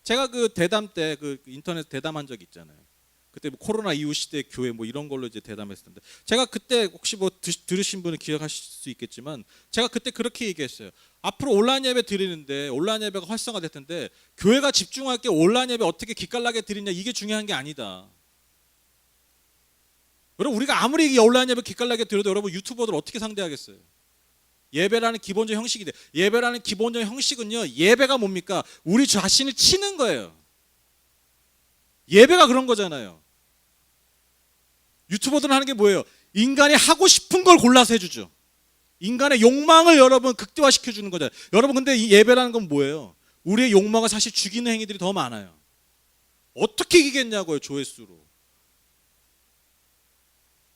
제가 그 대담 때 그 인터넷 대담한 적 있잖아요. 그때 뭐 코로나 이후 시대 교회 뭐 이런 걸로 이제 대담했을 텐데, 제가 그때 혹시 뭐 들으신 분은 기억하실 수 있겠지만 제가 그때 그렇게 얘기했어요. 앞으로 온라인 예배 드리는데 온라인 예배가 활성화될 텐데 교회가 집중할 게 온라인 예배 어떻게 기깔나게 드리냐 이게 중요한 게 아니다. 여러분 우리가 아무리 온라인 예배 기깔나게 드려도 여러분 유튜버들 어떻게 상대하겠어요? 예배라는 기본적 형식인데, 예배라는 기본적 형식은요 예배가 뭡니까? 우리 자신을 치는 거예요. 예배가 그런 거잖아요. 유튜버들은 하는 게 뭐예요? 인간이 하고 싶은 걸 골라서 해주죠. 인간의 욕망을 여러분 극대화시켜 주는 거잖아요. 여러분 근데 이 예배라는 건 뭐예요? 우리의 욕망을 사실 죽이는 행위들이 더 많아요. 어떻게 이기겠냐고요, 조회수로.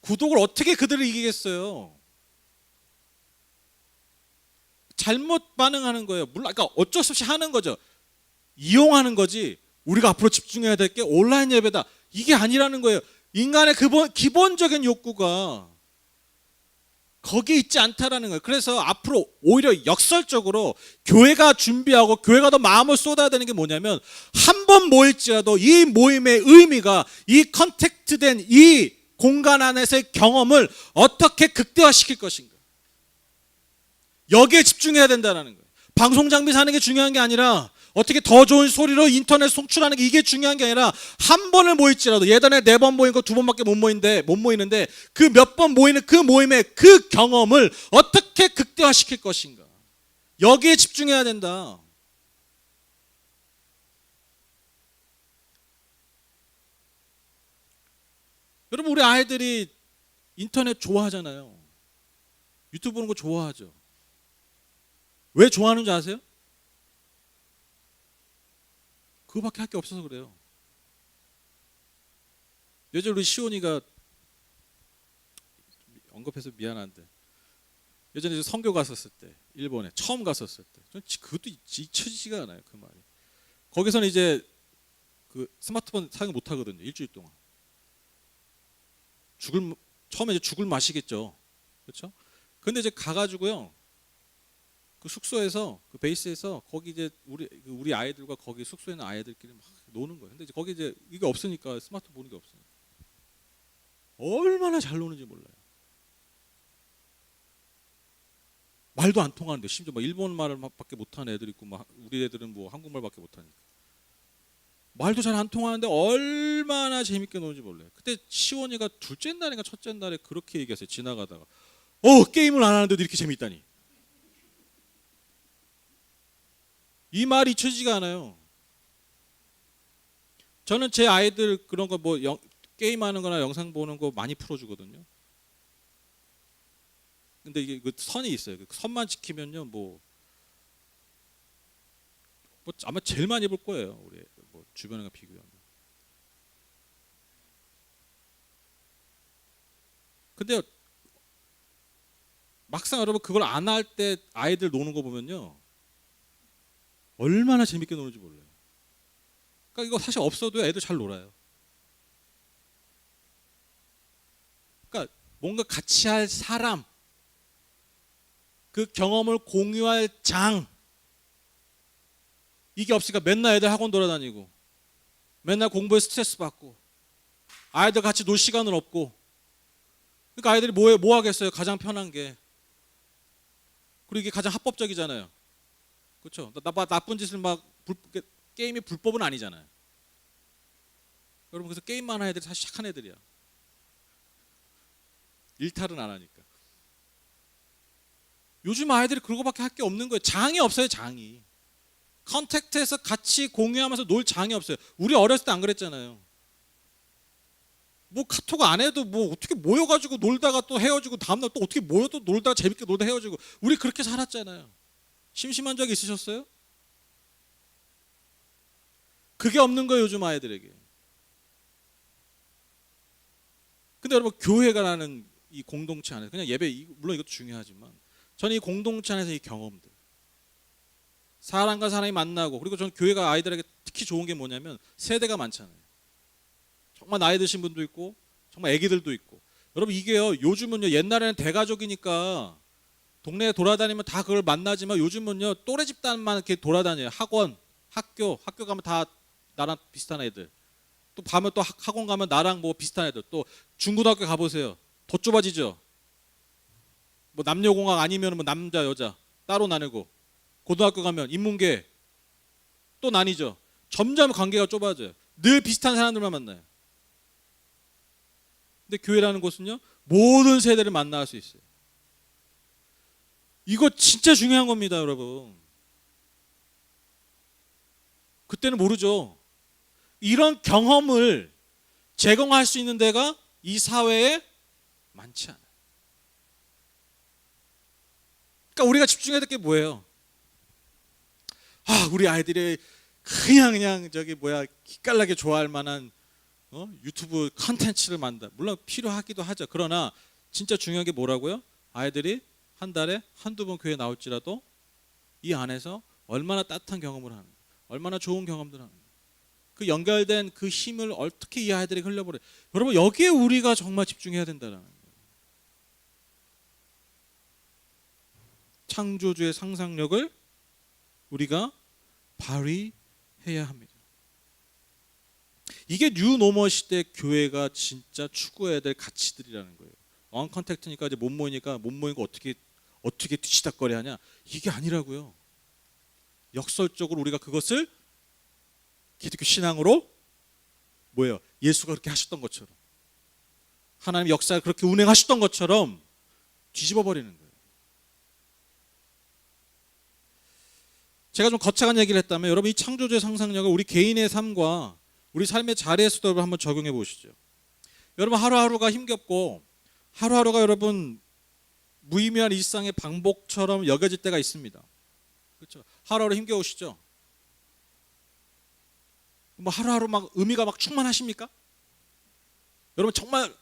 구독을 어떻게 그들을 이기겠어요? 잘못 반응하는 거예요. 물론 그러니까 어쩔 수 없이 하는 거죠. 이용하는 거지. 우리가 앞으로 집중해야 될 게 온라인 예배다, 이게 아니라는 거예요. 인간의 기본적인 욕구가 거기에 있지 않다라는 거예요. 그래서 앞으로 오히려 역설적으로 교회가 준비하고 교회가 더 마음을 쏟아야 되는 게 뭐냐면, 한 번 모일지라도 이 모임의 의미가 이 컨택트된 이 공간 안에서의 경험을 어떻게 극대화시킬 것인가, 여기에 집중해야 된다는 거예요. 방송 장비 사는 게 중요한 게 아니라 어떻게 더 좋은 소리로 인터넷 송출하는 게 이게 중요한 게 아니라, 한 번을 모일지라도, 예전에 4번 모인 거 2번밖에 못 모이는데 그 몇 번 모이는 그 모임의 그 경험을 어떻게 극대화시킬 것인가, 여기에 집중해야 된다. 여러분 우리 아이들이 인터넷 좋아하잖아요. 유튜브 보는 거 좋아하죠. 왜 좋아하는지 아세요? 그거밖에 할 게 없어서 그래요. 예전에 우리 시온이가, 언급해서 미안한데, 예전에 선교 갔었을 때, 일본에 처음 갔었을 때, 전 그것도 잊혀지지가 않아요, 그 말이. 거기서는 이제 그 스마트폰 사용 못 하거든요, 일주일 동안. 처음에 이제 죽을 마시겠죠, 그렇죠? 근데 이제 가가지고요, 그 숙소에서, 그 베이스에서 거기 이제 우리 아이들과 거기 숙소에 있는 아이들끼리 막 노는 거예요. 근데 이제 거기 이제 이게 없으니까, 스마트폰 보는 게 없으니까 얼마나 잘 노는지 몰라요. 말도 안 통하는데, 심지어 막 일본 말을 밖에 못하는 애들 있고, 막 우리 애들은 뭐 한국말밖에 못하니까 말도 잘 안 통하는데 얼마나 재밌게 노는지 몰라요. 그때 시원이가 둘째 날인가 첫째 날에 그렇게 얘기했어요. 지나가다가 게임을 안 하는데도 이렇게 재밌다니. 이 말이 잊혀지지가 않아요. 저는 제 아이들 그런 거 뭐 게임하는 거나 영상 보는 거 많이 풀어주거든요. 근데 이게 그 선이 있어요. 그 선만 지키면요, 뭐 아마 제일 많이 볼 거예요. 우리 뭐 주변과 비교하면. 근데 막상 여러분 그걸 안 할 때 아이들 노는 거 보면요, 얼마나 재밌게 노는지 몰라요. 그러니까 이거 사실 없어도 애들 잘 놀아요. 그러니까 뭔가 같이 할 사람, 그 경험을 공유할 장, 이게 없으니까 맨날 애들 학원 돌아다니고 맨날 공부에 스트레스 받고 아이들 같이 놀 시간은 없고, 그러니까 아이들이 뭐 하겠어요? 가장 편한 게. 그리고 이게 가장 합법적이잖아요. 그렇죠? 나쁜 짓을 게임이 불법은 아니잖아요. 여러분, 그래서 게임만 하는 애들이 사실 착한 애들이야. 일탈은 안 하니까. 요즘 아이들이 그거밖에 할 게 없는 거예요. 장이 없어요, 장이. 컨택트에서 같이 공유하면서 놀 장이 없어요. 우리 어렸을 때 안 그랬잖아요. 뭐 카톡 안 해도 뭐 어떻게 모여가지고 놀다가 또 헤어지고 다음날 또 어떻게 모여 또 놀다가 재밌게 놀다 헤어지고, 우리 그렇게 살았잖아요. 심심한 적 있으셨어요? 그게 없는 거예요, 요즘 아이들에게. 근데 여러분, 교회가 라는 이 공동체 안에서, 그냥 예배, 물론 이것도 중요하지만, 저는 이 공동체 안에서 이 경험들, 사람과 사람이 만나고, 그리고 저는 교회가 아이들에게 특히 좋은 게 뭐냐면 세대가 많잖아요. 정말 나이 드신 분도 있고 정말 아기들도 있고. 여러분, 이게요, 요즘은요, 옛날에는 대가족이니까 동네에 돌아다니면 다 그걸 만나지만 요즘은요, 또래 집단만 이렇게 돌아다녀요. 학원, 학교 가면 다 나랑 비슷한 애들, 또 가면 또 학원 가면 나랑 뭐 비슷한 애들, 또 중고등학교 가보세요. 더 좁아지죠. 뭐 남녀공학 아니면 뭐 남자 여자 따로 나누고, 고등학교 가면 인문계 또 나뉘죠. 점점 관계가 좁아져요. 늘 비슷한 사람들만 만나요. 근데 교회라는 곳은요, 모든 세대를 만날 수 있어요. 이거 진짜 중요한 겁니다, 여러분. 그때는 모르죠. 이런 경험을 제공할 수 있는 데가 이 사회에 많지 않아요. 그러니까 우리가 집중해야 될 게 뭐예요? 우리 아이들이 그냥 저기 기깔나게 좋아할 만한 유튜브 컨텐츠를 만든다. 물론 필요하기도 하죠. 그러나 진짜 중요한 게 뭐라고요? 아이들이 한 달에 한두 번 교회 나올지라도 이 안에서 얼마나 따뜻한 경험을 하는, 얼마나 좋은 경험들을 하는, 그 연결된 그 힘을 어떻게 이 아이들이 흘려버려요. 여러분, 여기에 우리가 정말 집중해야 된다는 거예요. 창조주의 상상력을 우리가 발휘해야 합니다. 이게 뉴노멀 시대 교회가 진짜 추구해야 될 가치들이라는 거예요. 언컨택트니까 이제 못 모이니까 못 모이고 어떻게 뒤치다거리 하냐, 이게 아니라고요. 역설적으로 우리가 그것을 기독교 신앙으로 뭐예요? 예수가 그렇게 하셨던 것처럼, 하나님 역사를 그렇게 운행하셨던 것처럼 뒤집어 버리는 거예요. 제가 좀 거창한 얘기를 했다면, 여러분, 이 창조주의 상상력을 우리 개인의 삶과 우리 삶의 자리에서도 여러분 한번 적용해 보시죠. 여러분, 하루하루가 힘겹고 하루하루가 여러분 무의미한 일상의 반복처럼 여겨질 때가 있습니다. 그렇죠? 하루하루 힘겨우시죠? 뭐 하루하루 막 의미가 막 충만하십니까? 여러분, 정말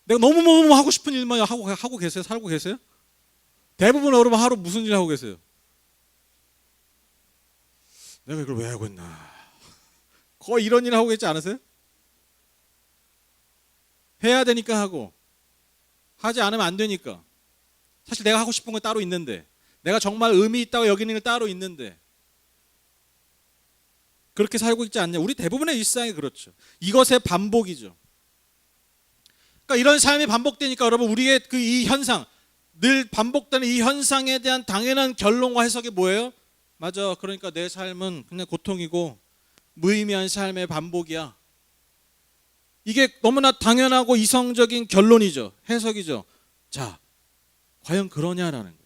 내가 너무 하고 싶은 일만 하고 계세요? 살고 계세요? 대부분 여러분 하루 무슨 일 하고 계세요? 내가 이걸 왜 하고 있나? 거의 이런 일 하고 계시지 않으세요? 해야 되니까 하고, 하지 않으면 안 되니까. 사실 내가 하고 싶은 건 따로 있는데, 내가 정말 의미 있다고 여기는 게 따로 있는데, 그렇게 살고 있지 않냐? 우리 대부분의 일상이 그렇죠. 이것의 반복이죠. 그러니까 이런 삶이 반복되니까 여러분, 우리의 이 현상, 늘 반복되는 이 현상에 대한 당연한 결론과 해석이 뭐예요? 맞아, 그러니까 내 삶은 그냥 고통이고 무의미한 삶의 반복이야. 이게 너무나 당연하고 이성적인 결론이죠. 해석이죠. 자, 과연 그러냐라는 거예요.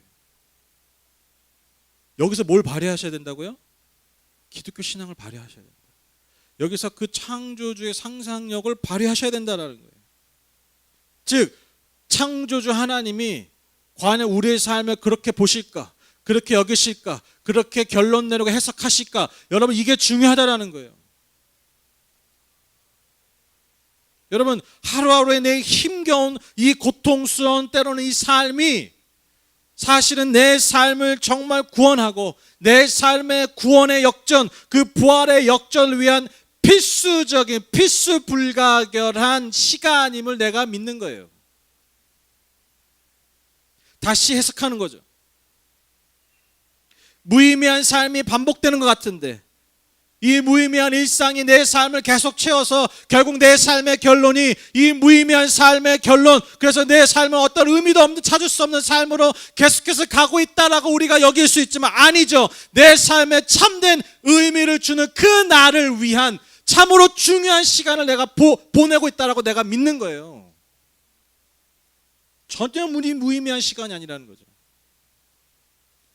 여기서 뭘 발휘하셔야 된다고요? 기독교 신앙을 발휘하셔야 된다. 여기서 그 창조주의 상상력을 발휘하셔야 된다라는 거예요. 즉 창조주 하나님이 과연 우리의 삶을 그렇게 보실까? 그렇게 여기실까? 그렇게 결론 내리고 해석하실까? 여러분 이게 중요하다라는 거예요. 여러분 하루하루의 내 힘겨운 이 고통스러운 때로는 이 삶이 사실은 내 삶을 정말 구원하고 내 삶의 구원의 역전, 그 부활의 역전을 위한 필수적인 필수 불가결한 시간임을 내가 믿는 거예요. 다시 해석하는 거죠. 무의미한 삶이 반복되는 것 같은데 이 무의미한 일상이 내 삶을 계속 채워서 결국 내 삶의 결론이 이 무의미한 삶의 결론, 그래서 내 삶은 어떤 의미도 없는, 찾을 수 없는 삶으로 계속해서 가고 있다라고 우리가 여길 수 있지만 아니죠. 내 삶에 참된 의미를 주는 그 나를 위한 참으로 중요한 시간을 내가 보내고 있다라고 내가 믿는 거예요. 전혀 무의미한 시간이 아니라는 거죠.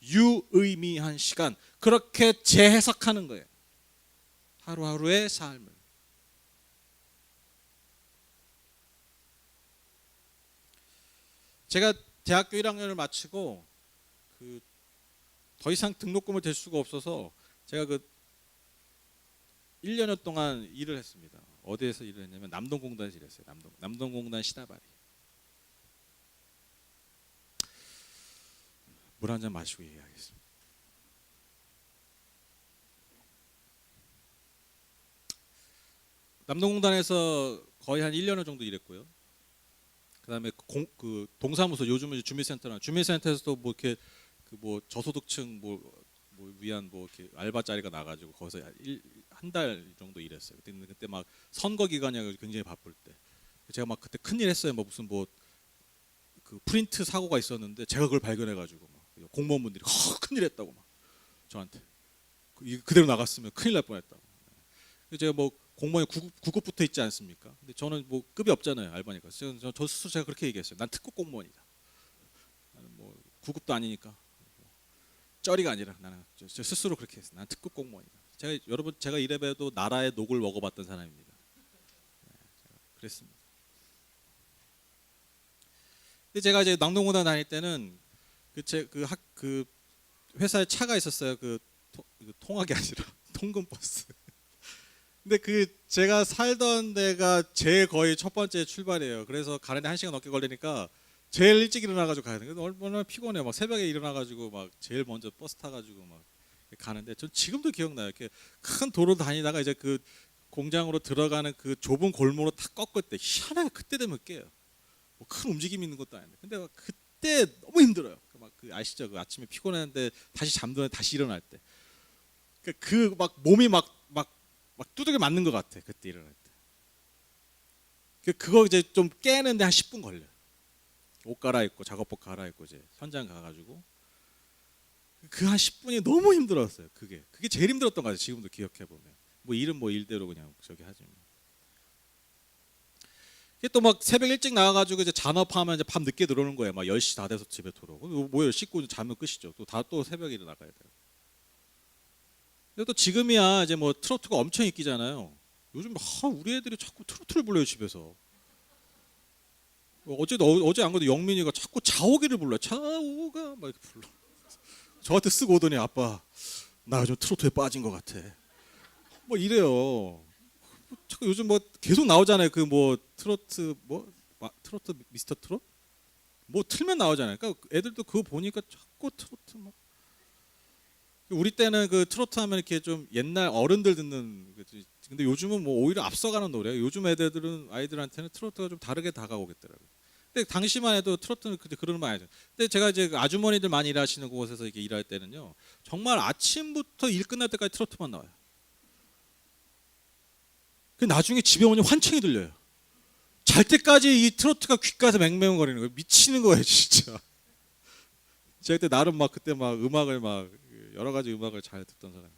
유의미한 시간, 그렇게 재해석하는 거예요. 하루하루의 삶을. 제가 대학교 1학년을 마치고 더 이상 등록금을 댈 수가 없어서 제가 1년여 동안 일을 했습니다. 어디에서 일을 했냐면 남동공단에서 일했어요. 남동공단 시다바리. 물 한 잔 마시고 얘기하겠습니다. 남동공단에서 거의 한 1년을 정도 일했고요. 그다음에 동사무소, 요즘은 주민센터나 주민센터에서도 뭐 이렇게 저소득층 위한 이렇게 알바 자리가 나가지고 거기서 한 달 정도 일했어요. 그때 막 선거 기간이어서 굉장히 바쁠 때 제가 막 그때 큰일 했어요. 무슨 프린트 사고가 있었는데 제가 그걸 발견해가지고 막 공무원분들이 큰일 했다고 막 저한테 그대로 나갔으면 큰일 날 뻔했다고. 제가 공무원이 9급 붙어 있지 않습니까? 근데 저는 급이 없잖아요, 알바니까. 저 스스로 제가 그렇게 얘기했어요. 난 특급 공무원이다. 나는 9급도 아니니까 쩌리가 아니라 나는 저 스스로 그렇게 했어요. 난 특급 공무원이다. 제가 이래봬도 나라의 녹을 먹어봤던 사람입니다. 제가 그랬습니다. 근데 제가 이제 남동공단 다닐 때는 그 회사에 차가 있었어요. 통학이 아니라 통근버스. 근데 제가 살던 데가 제일 거의 첫 번째 출발이에요. 그래서 가는데 1시간 넘게 걸리니까 제일 일찍 일어나가지고 가야 돼요. 얼마나 피곤해요. 막 새벽에 일어나가지고 막 제일 먼저 버스 타가지고 막 가는데 전 지금도 기억나요. 이렇게 큰 도로 다니다가 이제 공장으로 들어가는 좁은 골목으로 탁 꺾을 때 희한하게 그때 되면 깨요. 큰 움직임이 있는 것도 아닌데. 근데 그때 너무 힘들어요. 아시죠? 아침에 피곤했는데 다시 잠드는데 다시 일어날 때. 몸이 막 두들겨 맞는 것 같아. 그때 일어날 때. 그거 이제 좀 깨는데 한 10분 걸려요. 옷 갈아입고 작업복 갈아입고 이제 현장 가가지고 한 10분이 너무 힘들었어요. 그게 제일 힘들었던 것 같아요. 지금도 기억해 보면. 일은 일대로 그냥 저기 하지. 또 새벽 일찍 나와가지고 이제 잔업하면 이제 밤 늦게 들어오는 거예요. 10시 다 돼서 집에 들어오고. 뭐예요? 씻고 자면 끝이죠. 또 새벽에 일어나가야 돼요. 근데 또 지금이야 이제 트로트가 엄청 인기잖아요. 요즘 우리 애들이 자꾸 트로트를 불러요, 집에서. 어제 안 그래도 영민이가 자꾸 자오기를 불러요. 자오가 막 이렇게 불러. 저한테 쓰고 오더니 아빠 나 요즘 트로트에 빠진 것 같아. 이래요. 요즘 계속 나오잖아요. 트로트 트로트 미스터 트롯 틀면 나오잖아요. 그러니까 애들도 그거 보니까 자꾸 트로트 막. 우리 때는 트로트 하면 이렇게 좀 옛날 어른들 듣는 거지. 근데 요즘은 오히려 앞서가는 노래예요. 요즘 아이들한테는 트로트가 좀 다르게 다가오겠더라고요. 근데 당시만 해도 트로트는 그런 말 아니죠. 근데 제가 이제 아주머니들 많이 일하시는 곳에서 이렇게 일할 때는요, 정말 아침부터 일 끝날 때까지 트로트만 나와요. 나중에 집에 오니 환청이 들려요. 잘 때까지 이 트로트가 귓가에서 맹맹거리는 거예요. 미치는 거예요, 진짜. 제가 그때 나름 그때 음악을 여러 가지 음악을 잘 듣던 사람.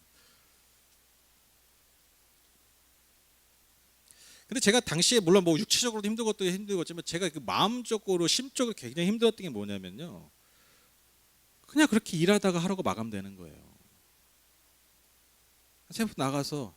근데 제가 당시에 물론 뭐 육체적으로도 힘든 것도 힘들었지만 제가 그 마음적으로 심적으로 굉장히 힘들었던 게 뭐냐면요. 그냥 그렇게 일하다가 하루가 마감되는 거예요. 새벽 나가서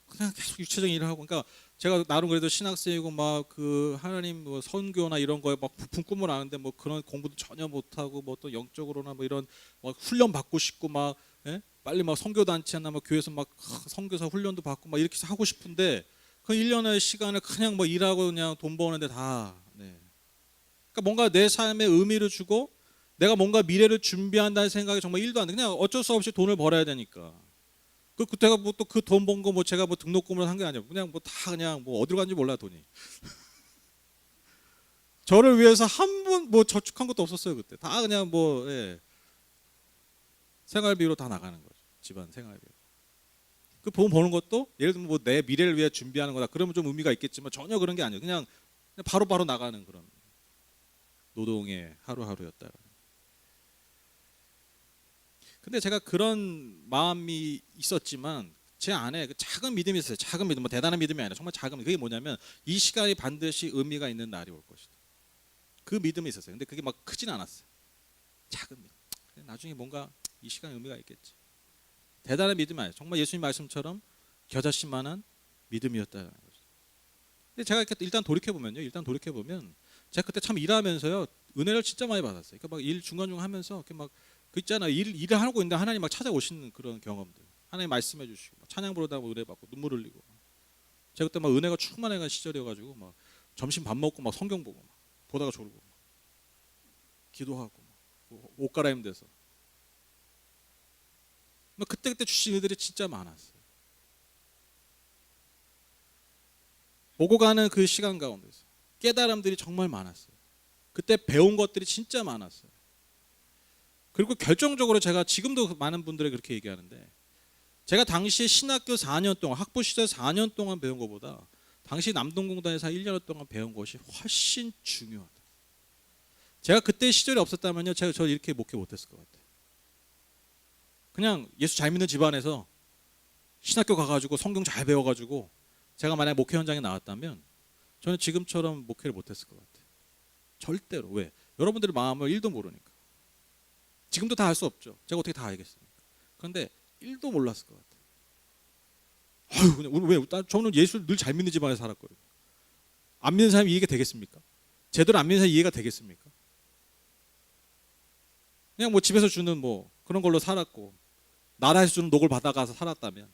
그냥 계속 육체적인 일을 하고, 그러니까 제가 나름 그래도 신학생이고 막 그 하나님 뭐 선교나 이런 거에 막 부푼 꿈을 아는데 뭐 그런 공부도 전혀 못 하고 뭐 또 영적으로나 뭐 이런 막 훈련 받고 싶고 막 예? 빨리 막 선교 단체나 막 교회에서 막 선교사 훈련도 받고 막 이렇게 하고 싶은데 그 1년의 시간을 그냥 뭐 일하고 그냥 돈 버는데 다 네. 그러니까 뭔가 내 삶에 의미를 주고 내가 뭔가 미래를 준비한다는 생각이 정말 1도 안 돼. 그냥 어쩔 수 없이 돈을 벌어야 되니까. 그때가 뭐 또 그 돈 번 거 뭐 제가 뭐 등록금을 한 게 아니에요. 그냥 뭐 다 그냥 뭐 어디로 간지 몰라 돈이. 저를 위해서 한 번 뭐 저축한 것도 없었어요 그때. 다 그냥 뭐 예. 생활비로 다 나가는 거죠. 집안 생활비. 그 돈 버는 것도 예를 들면 뭐 내 미래를 위해 준비하는 거다. 그러면 좀 의미가 있겠지만 전혀 그런 게 아니에요. 그냥 바로바로 나가는 그런 노동의 하루하루였다. 근데 제가 그런 마음이 있었지만 제 안에 그 작은 믿음이 있어요. 작은 믿음, 뭐 대단한 믿음이 아니라 정말 작은 믿음. 그게 뭐냐면 이 시간이 반드시 의미가 있는 날이 올 것이다. 그 믿음이 있었어요. 근데 그게 막 크진 않았어요. 작은 믿음. 나중에 뭔가 이 시간에 의미가 있겠지. 대단한 믿음이 아니에요. 정말 예수님 말씀처럼 겨자씨만한 믿음이었다는 거죠. 근데 제가 이렇게 일단 돌이켜 보면요. 제가 그때 참 일하면서요 은혜를 진짜 많이 받았어요. 그러니까 막 일 중간중간 하면서 이렇게 막 그 있잖아 일을 하고 있는데 하나님 막 찾아오시는 그런 경험들. 하나님 말씀해 주시고 막 찬양 부르다 은혜 받고 눈물 흘리고. 제가 그때 막 은혜가 충만해간 시절이어가지고 막 점심 밥 먹고 막 성경 보고 막 보다가 졸고 막 기도하고 막 옷 갈아입는 데서 막 그때 주신 일들이 진짜 많았어요. 오고 가는 그 시간 가운데서 깨달음들이 정말 많았어요. 그때 배운 것들이 진짜 많았어요. 그리고 결정적으로 제가 지금도 많은 분들이 그렇게 얘기하는데 제가 당시 신학교 4년 동안 학부 시절 4년 동안 배운 것보다 당시 남동공단에서 1년 동안 배운 것이 훨씬 중요하다. 제가 그때 시절이 없었다면요 제가 저 이렇게 목회 못했을 것 같아요. 그냥 예수 잘 믿는 집안에서 신학교 가가지고 성경 잘 배워가지고 제가 만약에 목회 현장에 나왔다면 저는 지금처럼 목회를 못했을 것 같아요. 절대로. 왜? 여러분들의 마음을 1도 모르니까. 지금도 다 알 수 없죠. 제가 어떻게 다 알겠습니까? 그런데 1도 몰랐을 것 같아요. 아유, 그냥 왜? 저는 예수를 늘 잘 믿는 집안에 살았거든요. 안 믿는 사람이 이해가 되겠습니까? 제대로 안 믿는 사람이 이해가 되겠습니까? 그냥 뭐 집에서 주는 뭐 그런 걸로 살았고 나라에서 주는 녹을 받아가서 살았다면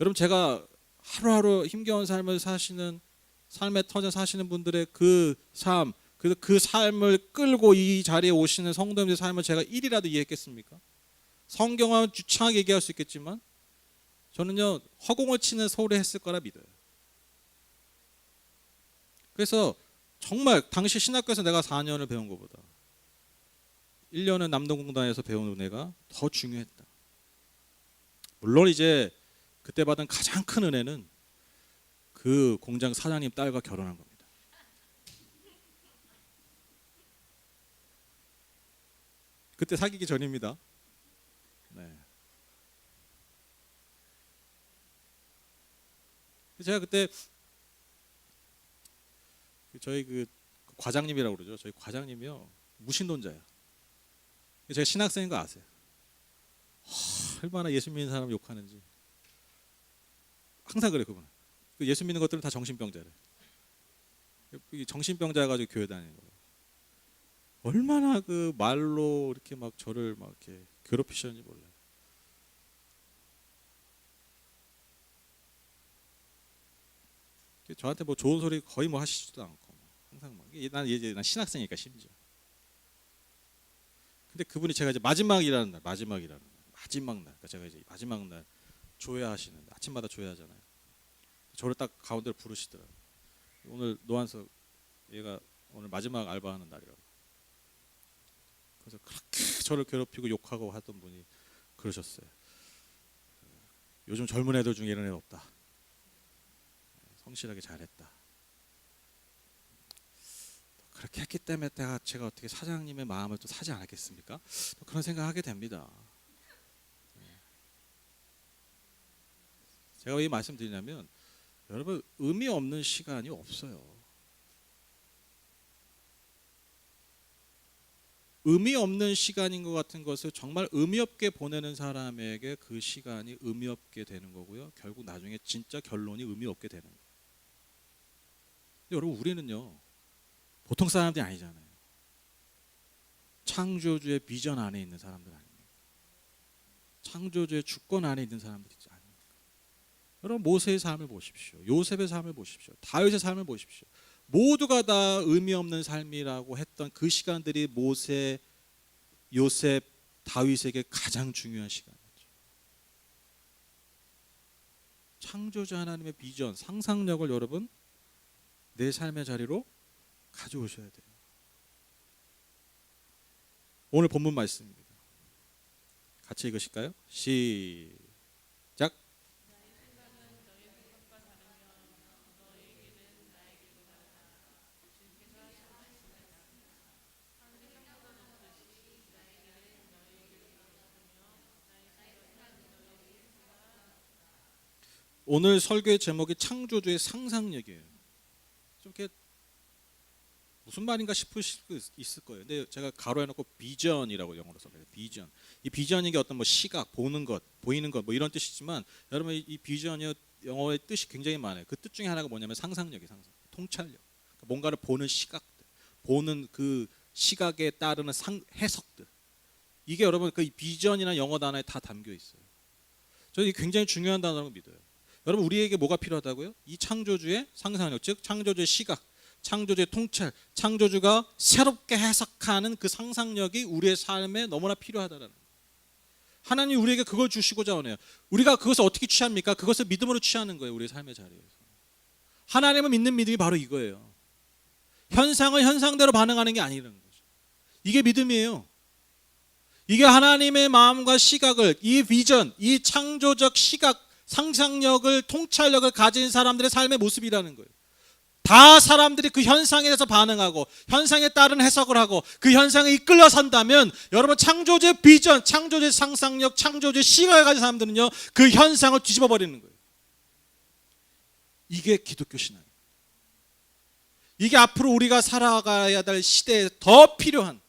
여러분 제가 하루하루 힘겨운 삶을 사시는 삶의 터전 사시는 분들의 그 삶, 그 삶을 끌고 이 자리에 오시는 성도님들의 삶을 제가 일이라도 이해했겠습니까? 성경은 유창하게 얘기할 수 있겠지만 저는요 허공을 치는 소리 했을 거라 믿어요. 그래서 정말 당시 신학교에서 내가 4년을 배운 것보다 1년은 남동공단에서 배운 은혜가 더 중요했다. 물론 이제 그때 받은 가장 큰 은혜는 그 공장 사장님 딸과 결혼한 겁니다. 그때 사귀기 전입니다. 네. 제가 그때 저희 그 과장님이라고 그러죠. 저희 과장님이요 무신론자예요. 제가 신학생인 거 아세요? 얼마나 예수 믿는 사람 욕하는지 항상 그래 그분. 예수 믿는 것들은 다 정신병자래. 정신병자 가지고 교회 다니는 거예요. 얼마나 그 말로 이렇게 막 저를 막 이렇게 괴롭히셨는지 몰라요. 저한테 뭐 좋은 소리 거의 뭐 하시지도 않고 항상 막 난 신학생이니까 심지어. 근데 그분이 제가 이제 마지막 날 그러니까 제가 이제 마지막 날 조회하시는 아침마다 조회하잖아요. 저를 딱 가운데로 부르시더라고요. 오늘 노한석 얘가 오늘 마지막 알바하는 날이라고. 그래서 그렇게 저를 괴롭히고 욕하고 하던 분이 그러셨어요. 요즘 젊은 애들 중에 이런 애 없다. 성실하게 잘했다. 그렇게 했기 때문에 제가 어떻게 사장님의 마음을 또 사지 않았겠습니까? 그런 생각하게 됩니다. 제가 왜 이 말씀드리냐면 여러분 의미 없는 시간이 없어요. 의미 없는 시간인 것 같은 것을 정말 의미 없게 보내는 사람에게 그 시간이 의미 없게 되는 거고요. 결국 나중에 진짜 결론이 의미 없게 되는 거예요. 근데 여러분 우리는요 보통 사람들이 아니잖아요. 창조주의 비전 안에 있는 사람들 아닙니까? 창조주의 주권 안에 있는 사람들이지 아닙니까? 여러분 모세의 삶을 보십시오. 요셉의 삶을 보십시오. 다윗의 삶을 보십시오. 모두가 다 의미 없는 삶이라고 했던 그 시간들이 모세, 요셉, 다윗에게 가장 중요한 시간이었죠. 창조주 하나님의 비전, 상상력을 여러분 내 삶의 자리로 가져오셔야 돼요. 오늘 본문 말씀입니다. 같이 읽으실까요? 시작. 오늘 설교의 제목이 창조주의 상상력이에요. 좀 이렇게 무슨 말인가 싶으실 수 있을 거예요. 근데 제가 가로해놓고 비전이라고 영어로 써요. 비전. 이 비전이 어떤 뭐 시각, 보는 것, 보이는 것, 뭐 이런 뜻이지만 여러분 이 비전이 영어의 뜻이 굉장히 많아요. 그 뜻 중에 하나가 뭐냐면 상상력이 상상, 통찰력. 그러니까 뭔가를 보는 시각들, 보는 그 시각에 따르는 해석들. 이게 여러분 그 비전이나 영어 단어에 다 담겨 있어요. 저는 이게 굉장히 중요한 단어라고 믿어요. 여러분 우리에게 뭐가 필요하다고요? 이 창조주의 상상력, 즉 창조주의 시각, 창조주의 통찰, 창조주가 새롭게 해석하는 그 상상력이 우리의 삶에 너무나 필요하다라는 거예요. 하나님 우리에게 그걸 주시고자 하네요. 우리가 그것을 어떻게 취합니까? 그것을 믿음으로 취하는 거예요. 우리의 삶의 자리에서. 하나님을 믿는 믿음이 바로 이거예요. 현상을 현상대로 반응하는 게 아니라는 거죠. 이게 믿음이에요. 이게 하나님의 마음과 시각을, 이 비전, 이 창조적 시각, 상상력을, 통찰력을 가진 사람들의 삶의 모습이라는 거예요. 다 사람들이 그 현상에 대해서 반응하고 현상에 따른 해석을 하고 그 현상에 이끌려 산다면 여러분 창조주의 비전, 창조주의 상상력, 창조주의 시각을 가진 사람들은요 그 현상을 뒤집어 버리는 거예요. 이게 기독교 신앙이에요. 이게 앞으로 우리가 살아가야 될 시대에 더 필요한,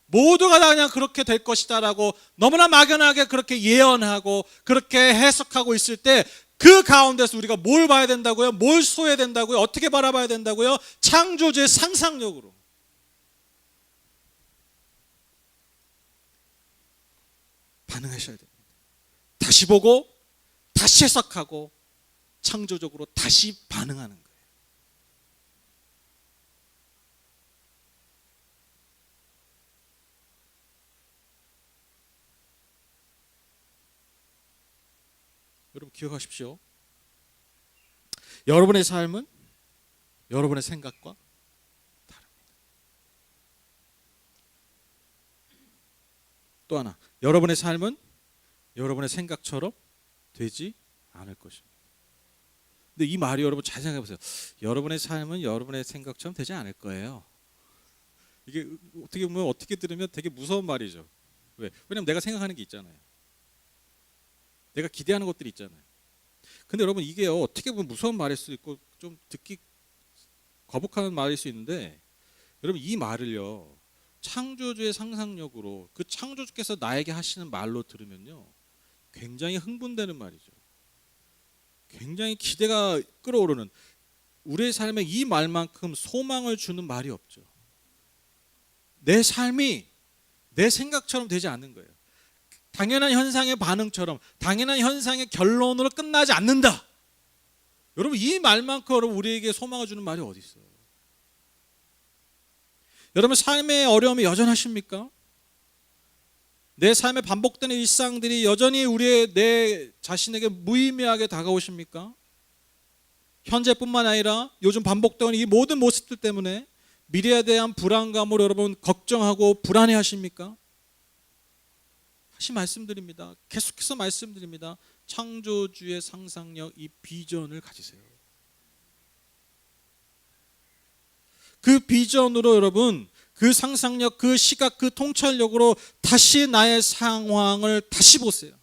모두가 다 그냥 그렇게 될 것이다라고 너무나 막연하게 그렇게 예언하고 그렇게 해석하고 있을 때 그 가운데서 우리가 뭘 봐야 된다고요? 뭘 소해야 된다고요? 어떻게 바라봐야 된다고요? 창조주의 상상력으로. 반응하셔야 됩니다. 다시 보고 다시 해석하고 창조적으로 다시 반응하는 거예요. 여러분 기억하십시오. 여러분의 삶은 여러분의 생각과 다릅니다. 또 하나, 여러분의 삶은 여러분의 생각처럼 되지 않을 것입니다. 근데 이 말이 여러분 잘 생각해 보세요. 여러분의 삶은 여러분의 생각처럼 되지 않을 거예요. 이게 어떻게 보면 어떻게 들으면 되게 무서운 말이죠. 왜? 왜냐면 내가 생각하는 게 있잖아요. 내가 기대하는 것들이 있잖아요. 근데 여러분 이게요 어떻게 보면 무서운 말일 수 있고 좀 듣기 거북한 말일 수 있는데 여러분 이 말을요 창조주의 상상력으로 그 창조주께서 나에게 하시는 말로 들으면요 굉장히 흥분되는 말이죠. 굉장히 기대가 끌어오르는, 우리의 삶에 이 말만큼 소망을 주는 말이 없죠. 내 삶이 내 생각처럼 되지 않는 거예요. 당연한 현상의 반응처럼, 당연한 현상의 결론으로 끝나지 않는다. 여러분 이 말만큼 여러분 우리에게 소망을 주는 말이 어디 있어요? 여러분 삶의 어려움이 여전하십니까? 내 삶에 반복되는 일상들이 여전히 내 자신에게 무의미하게 다가오십니까? 현재뿐만 아니라 요즘 반복되는 이 모든 모습들 때문에 미래에 대한 불안감으로 여러분 걱정하고 불안해하십니까? 다시 말씀드립니다. 계속해서 말씀드립니다. 창조주의 상상력, 이 비전을 가지세요. 그 비전으로 여러분, 그 상상력, 그 시각, 그 통찰력으로 다시 나의 상황을 다시 보세요.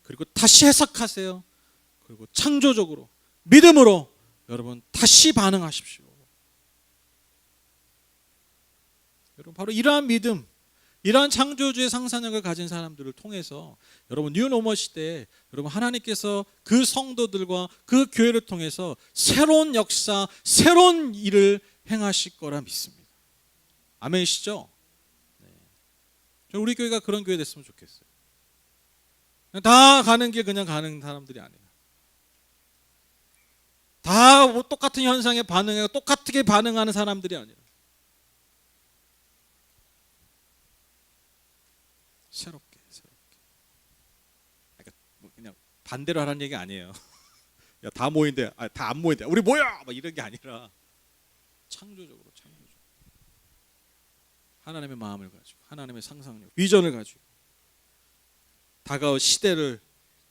그리고 다시 해석하세요. 그리고 창조적으로 믿음으로 여러분 다시 반응하십시오. 여러분 바로 이러한 믿음, 이러한 창조주의 상상력을 가진 사람들을 통해서 여러분 뉴노멀 시대에 여러분 하나님께서 그 성도들과 그 교회를 통해서 새로운 역사, 새로운 일을 행하실 거라 믿습니다. 아멘이시죠? 네. 우리 교회가 그런 교회 됐으면 좋겠어요. 그냥 다 가는 길 그냥 가는 사람들이 아니라 다 똑같은 현상에 반응하고 똑같게 반응하는 사람들이 아니라 새롭게. 그러니까 그냥 반대로 하라는 얘기 아니에요. 야, 다 모인대, 다 안 모인대, 우리 모여! 막 이런 게 아니라 창조적으로 하나님의 마음을 가지고 하나님의 상상력, 비전을 가지고 다가올 시대를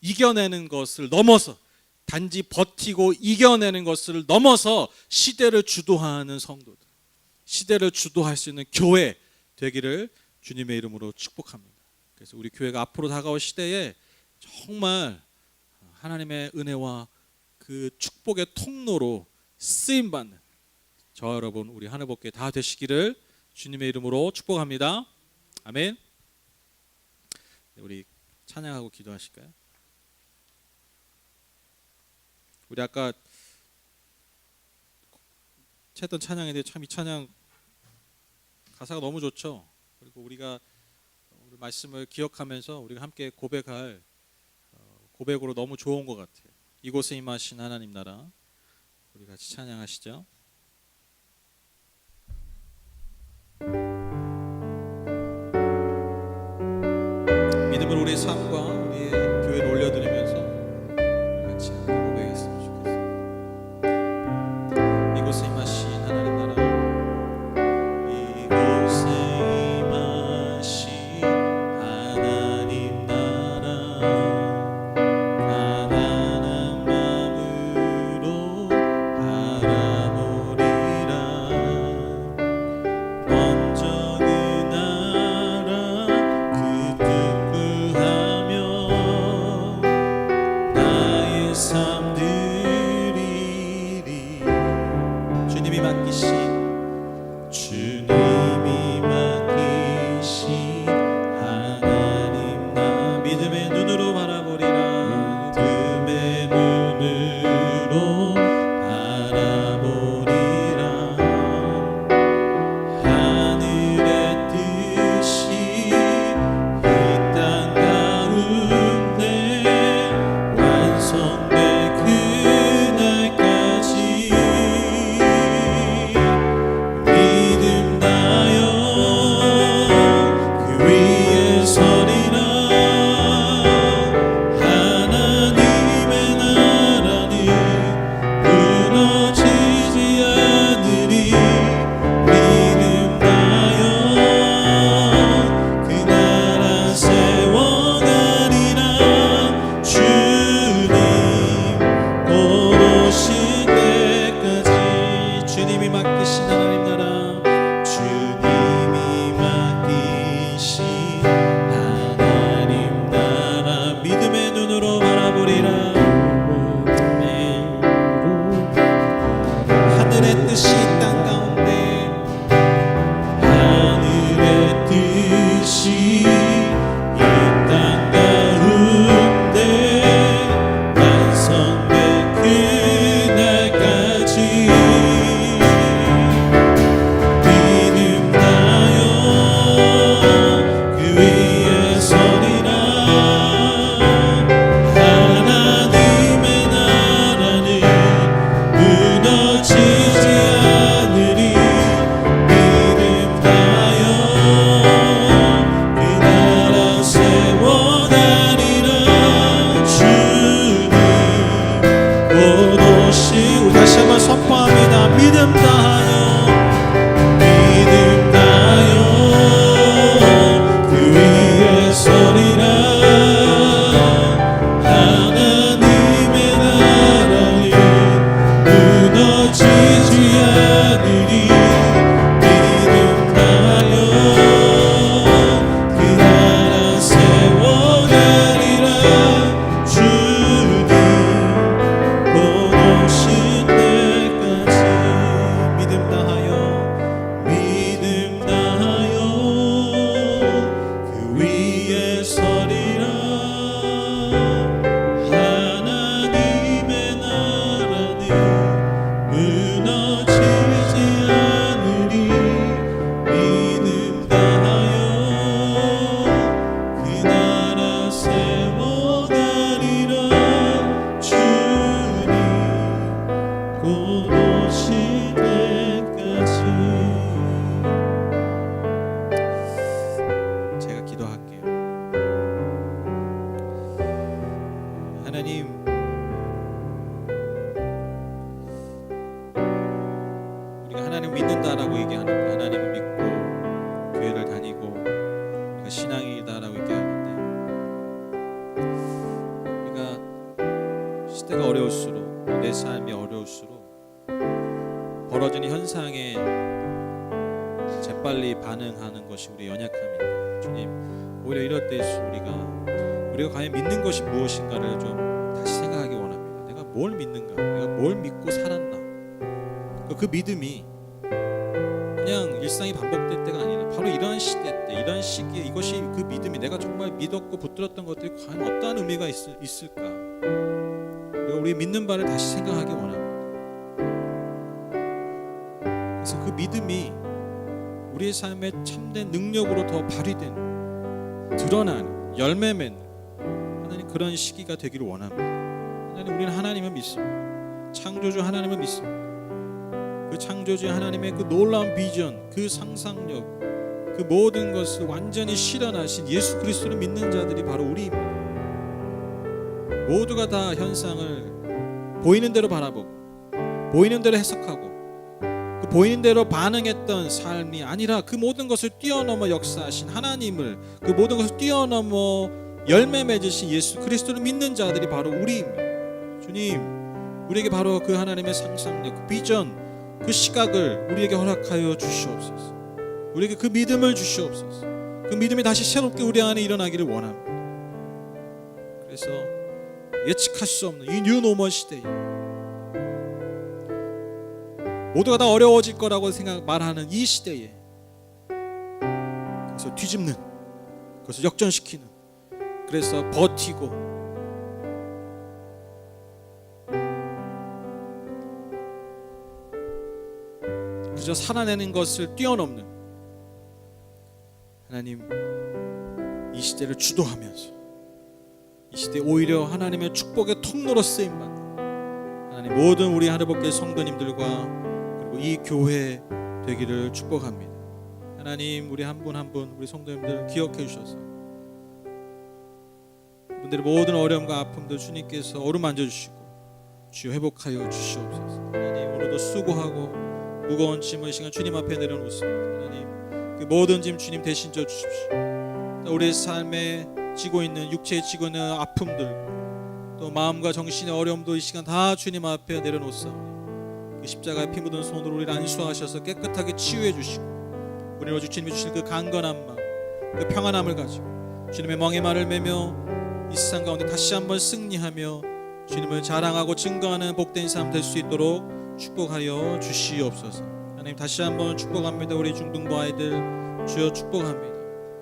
이겨내는 것을 넘어서 단지 버티고 이겨내는 것을 넘어서 시대를 주도하는 성도들, 시대를 주도할 수 있는 교회 되기를 주님의 이름으로 축복합니다. 그래서 우리 교회가 앞으로 다가올 시대에 정말 하나님의 은혜와 그 축복의 통로로 쓰임받는 저와 여러분 우리 하늘복개 다 되시기를 주님의 이름으로 축복합니다. 아멘. 우리 찬양하고 기도하실까요? 우리 아까 했던 찬양인데 참 이 찬양 가사가 너무 좋죠. 그리고 우리가 우리 말씀을 기억하면서 우리가 함께 고백할 고백으로 너무 좋은 것 같아요. 이곳에 임하신 하나님 나라, 우리 같이 찬양하시죠. 믿음으로 우리의 삶과 우리의 교회를 올려드리면서 우리 같이 함께 고백했으면 좋겠어요. 이곳에 임하신 하나님 나라, 이곳에 임하신 하나님 나라, 가난한 마음으로 바라보리라. 먼저 그 나라 그 뜻 구하며 나의 삶 곧 오실 때까지. 제가 기도할게요. 하나님, 우리가 하나님 믿는다라고 얘기하는데, 하나님을 믿고 교회를 다니고 우리가 신앙이다라고 얘기하는데, 우리가 시대가 어려울수록, 내 삶이 어려울수록 벌어지는 현상에 재빨리 반응하는 것이 우리의 연약함입니다. 주님, 오히려 이럴 때일수록 우리가 과연 믿는 것이 무엇인가를 좀 다시 생각하기 원합니다. 내가 뭘 믿는가? 내가 뭘 믿고 살았나? 그 믿음이 그냥 일상이 반복될 때가 아니라 바로 이러한 시대 때, 이러한 시기에 이것이 그 믿음이 내가 정말 믿었고 붙들었던 것들이 과연 어떠한 의미가 있을까? 우리 믿는 바를 다시 생각하기 원합니다. 그래서 그 믿음이 우리의 삶에 참된 능력으로 더 발휘되는, 드러나는, 열매 맺는 하나님 그런 시기가 되기를 원합니다. 하나님, 우리는 하나님을 믿습니다. 창조주 하나님을 믿습니다. 그 창조주 하나님의 그 놀라운 비전, 그 상상력, 그 모든 것을 완전히 실현하신 예수 그리스도를 믿는 자들이 바로 우리입니다. 모두가 다 현상을 보이는 대로 바라보고 보이는 대로 해석하고 그 보이는 대로 반응했던 삶이 아니라 그 모든 것을 뛰어넘어 역사하신 하나님을, 그 모든 것을 뛰어넘어 열매 맺으신 예수 그리스도를 믿는 자들이 바로 우리입니다. 주님, 우리에게 바로 그 하나님의 상상력, 그 비전, 그 시각을 우리에게 허락하여 주시옵소서. 우리에게 그 믿음을 주시옵소서. 그 믿음이 다시 새롭게 우리 안에 일어나기를 원합니다. 그래서 예측할 수 없는 이 뉴노멀 시대에 모두가 다 어려워질 거라고 말하는 이 시대에 그래서 뒤집는, 그래서 역전시키는, 그래서 버티고 그저 살아내는 것을 뛰어넘는 하나님, 이 시대를 주도하면서 이 시대에 오히려 하나님의 축복의 통로로 쓰임받는 하나님 모든 우리 하늘법계 성도님들과 그리고 이 교회 되기를 축복합니다. 하나님, 우리 한 분 한 분 우리 성도님들 기억해 주셔서 분들의 모든 어려움과 아픔들 주님께서 어루만져 주시고 주여 회복하여 주시옵소서. 하나님, 오늘도 수고하고 무거운 짐을 시간 주님 앞에 내려놓습니다. 하나님, 그 모든 짐 주님 대신 져 주십시오. 우리의 삶에 지고 있는, 육체에 지고 있는 아픔들, 또 마음과 정신의 어려움도 이 시간 다 주님 앞에 내려놓습니다. 그 십자가에 피 묻은 손으로 우리를 안수하셔서 깨끗하게 치유해 주시고 우리로 주님이 주신 그 강건한 마음, 그 평안함을 가지고 주님의 멍에 말을 매며 이 세상 가운데 다시 한번 승리하며 주님을 자랑하고 증거하는 복된 삶 될 수 있도록 축복하여 주시옵소서. 하나님, 다시 한번 축복합니다. 우리 중등부 아이들 주여 축복합니다.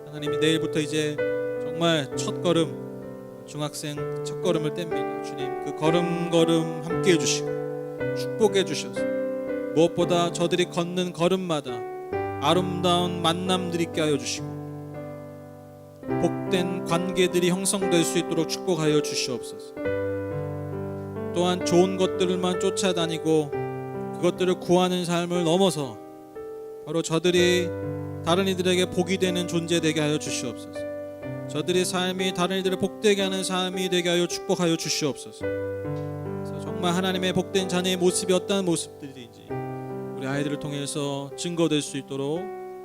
하나님이 내일부터 이제 정말 첫 걸음, 중학생 첫 걸음을 뗍니다. 주님, 그 걸음걸음 함께 해주시고 축복해 주셔서 무엇보다 저들이 걷는 걸음마다 아름다운 만남들이 있게 하여 주시고 복된 관계들이 형성될 수 있도록 축복하여 주시옵소서. 또한 좋은 것들만 쫓아다니고 그것들을 구하는 삶을 넘어서 바로 저들이 다른 이들에게 복이 되는 존재 되게 하여 주시옵소서. 저들의 삶이 다른 이들을 복되게 하는 삶이 되게 하여 축복하여 주시옵소서. 그래서 정말 하나님의 복된 자녀의 모습이 어떠한 모습들인지 우리 아이들을 통해서 증거될 수 있도록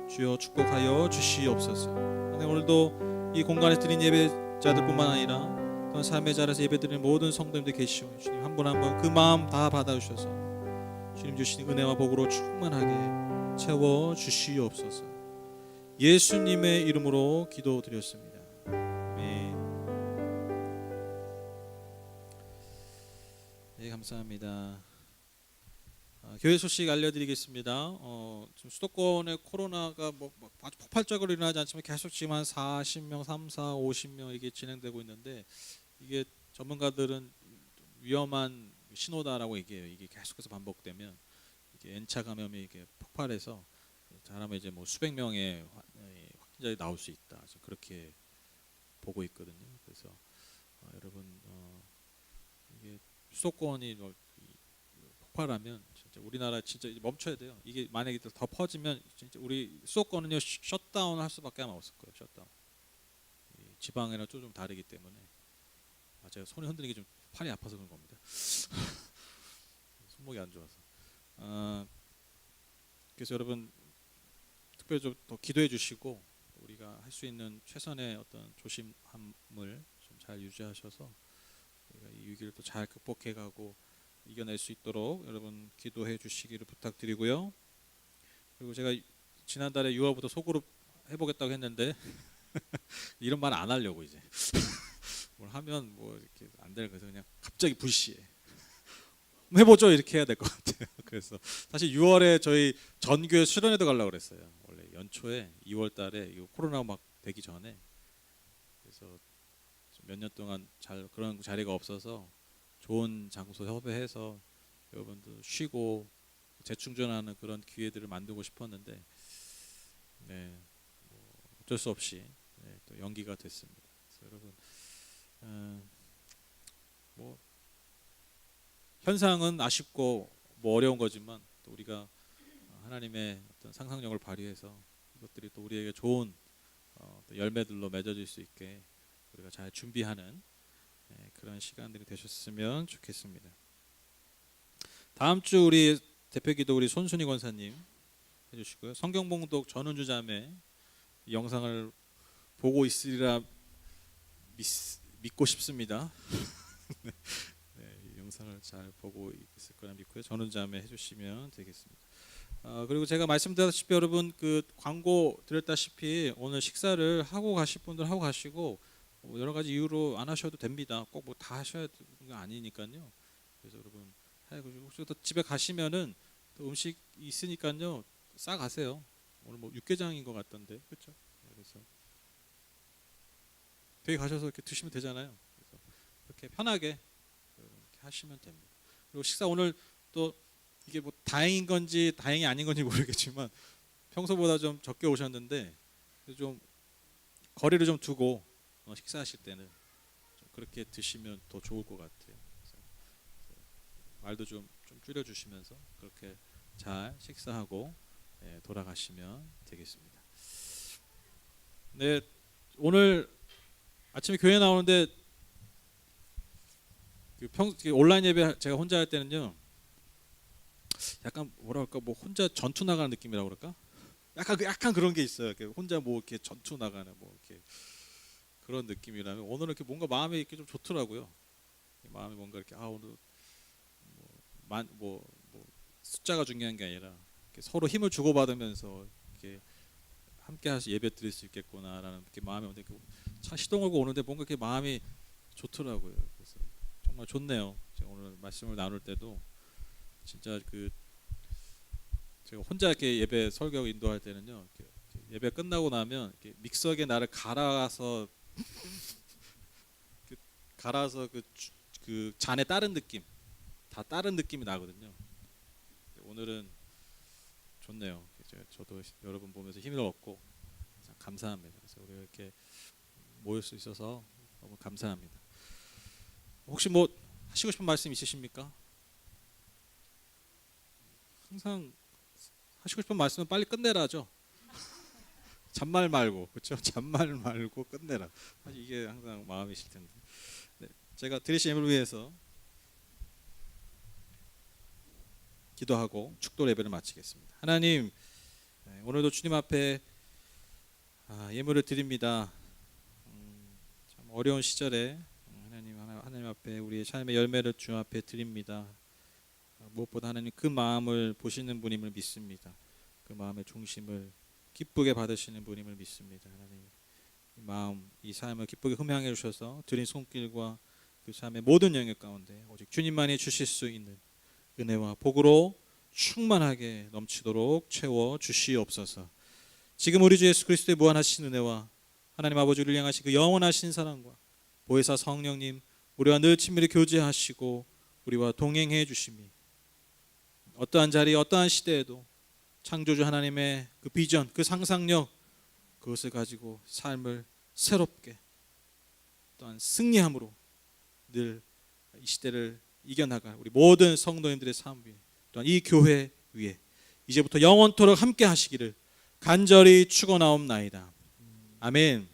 주여 축복하여 주시옵소서. 오늘도 이 공간에 드린 예배자들뿐만 아니라 또한 삶의 자리에서 예배드리는 모든 성도님들 계시오. 주님, 한 분 한 분 그 마음 다 받아주셔서 주님 주신 은혜와 복으로 충만하게 채워 주시옵소서. 예수님의 이름으로 기도드렸습니다. 네, 감사합니다. 교회 소식 알려드리겠습니다. 지금 수도권의 코로나가 아주 폭발적으로 일어나지 않지만 계속 지금 한 40명, 3, 4, 50명 이게 진행되고 있는데 이게 전문가들은 위험한 신호다라고 얘기해요. 이게 계속해서 반복되면 이게 N차 감염이 이게 폭발해서 잘하면 이제 뭐 수백 명의 확진자가 나올 수 있다. 그렇게 보고 있거든요. 그래서 여러분 이게 수도권이 폭발하면 진짜 우리나라 진짜 이제 멈춰야 돼요. 이게 만약에 더 퍼지면 진짜 우리 수도권은요 셧다운 할 수밖에 없을 거예요. 셧다운. 이 지방이랑 좀 다르기 때문에 제가 손이 흔드는 게 좀 팔이 아파서 그런 겁니다. 손목이 안 좋아서. 그래서 여러분 특별히 좀 더 기도해 주시고 우리가 할 수 있는 최선의 어떤 조심함을 좀 잘 유지하셔서 우리가 이 위기를 또 잘 극복해가고 이겨낼 수 있도록 여러분 기도해 주시기를 부탁드리고요. 그리고 제가 지난달에 6월부터 소그룹 해보겠다고 했는데 이런 말 안 하려고 이제 뭘 하면 뭐 이렇게 안 되는 거서 그냥 갑자기 불시에 해보죠 이렇게 해야 될 것 같아요. 그래서 사실 6월에 저희 전교회 수련회도 가려고 그랬어요. 원래 연초에 2월달에 이거 코로나 막 되기 전에 그래서 몇 년 동안 잘 그런 자리가 없어서 좋은 장소 협회해서 여러분들 쉬고 재충전하는 그런 기회들을 만들고 싶었는데 네, 뭐 어쩔 수 없이 네, 또 연기가 됐습니다. 그래서 여러분 뭐 현상은 아쉽고 뭐 어려운 거지만 또 우리가 하나님의 어떤 상상력을 발휘해서 이것들이 또 우리에게 좋은 또 열매들로 맺어질 수 있게 우리가 잘 준비하는 그런 시간들이 되셨으면 좋겠습니다. 다음 주 우리 대표기도 우리 손순희 권사님 해주시고요. 성경봉독 전은주 자매 이 영상을 보고 있으리라 믿고 싶습니다. 네, 이 영상을 잘 보고 있을 거라 믿고요. 전은주 자매 해주시면 되겠습니다. 그리고 제가 말씀드렸다시피 여러분 그 광고 드렸다시피 오늘 식사를 하고 가실 분들 하고 가시고 여러 가지 이유로 안 하셔도 됩니다. 꼭 뭐 다 하셔야 되는 거 아니니까요. 그래서 여러분 혹시 또 집에 가시면은 또 음식 있으니까요 싸 가세요. 오늘 뭐 육개장인 것 같던데 그렇죠? 그래서 되게 가셔서 이렇게 드시면 되잖아요. 그래서 그렇게 편하게 이렇게 하시면 됩니다. 그리고 식사 오늘 또 이게 뭐 다행인 건지 다행이 아닌 건지 모르겠지만 평소보다 좀 적게 오셨는데 좀 거리를 좀 두고 식사하실 때는 좀 그렇게 드시면 더 좋을 것 같아요. 그래서 말도 좀 줄여주시면서 그렇게 잘 식사하고 돌아가시면 되겠습니다. 네, 오늘 아침에 교회 나오는데 온라인 예배 제가 혼자 할 때는요 약간 뭐라 할까 뭐 혼자 전투 나가는 느낌이라고 그럴까? 약간 그런 게 있어요. 이렇게 혼자 뭐 이렇게 전투 나가는 뭐 이렇게 그런 느낌이라면 오늘은 이렇게 뭔가 마음이 이렇게 좀 좋더라고요. 마음이 뭔가 이렇게 오늘 뭐 숫자가 중요한 게 아니라 서로 힘을 주고받으면서 이렇게 함께해서 예배 드릴 수 있겠구나라는 이렇게 마음이 오는데 차 시동 걸고 오는데 뭔가 이렇게 마음이 좋더라고요. 그래서 정말 좋네요. 제가 오늘 말씀을 나눌 때도 진짜 그 제가 혼자 이렇게 예배 설교 인도할 때는요 이렇게 예배 끝나고 나면 이렇게 믹서기에 나를 갈아서 그 잔에 따른 느낌 다 다른 느낌이 나거든요. 오늘은 좋네요. 저도 여러분 보면서 힘을 얻고 참 감사합니다. 그래서 우리가 이렇게 모일 수 있어서 너무 감사합니다. 혹시 뭐 하시고 싶은 말씀 있으십니까? 항상 하시고 싶은 말씀은 빨리 끝내라죠. 잔말 말고 그렇죠? 잔말 말고 끝내라. 사실 이게 항상 마음이실 텐데. 네, 제가 드리신 예배를 위해서 기도하고 축도 예배를 마치겠습니다. 하나님 오늘도 주님 앞에 예물을 드립니다. 참 어려운 시절에 하나님 앞에 우리의 삶의 열매를 주 앞에 드립니다. 무엇보다 하나님 그 마음을 보시는 분임을 믿습니다. 그 마음의 중심을 기쁘게 받으시는 분임을 믿습니다. 하나님 이 마음 이 삶을 기쁘게 흠양해 주셔서 드린 손길과 그 삶의 모든 영역 가운데 오직 주님만이 주실 수 있는 은혜와 복으로 충만하게 넘치도록 채워 주시옵소서. 지금 우리 주 예수 그리스도의 무한하신 은혜와 하나님 아버지를 향하신 그 영원하신 사랑과 보혜사 성령님 우리와 늘 친밀히 교제하시고 우리와 동행해 주심이 어떠한 자리 어떠한 시대에도 창조주 하나님의 그 비전 그 상상력 그것을 가지고 삶을 새롭게 또한 승리함으로 늘 이 시대를 이겨나갈 우리 모든 성도님들의 삶 위에 또한 이 교회 위에 이제부터 영원토록 함께 하시기를 간절히 축원하옵나이다. 아멘.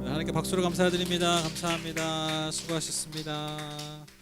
하나님께 박수로 감사드립니다. 감사합니다. 수고하셨습니다.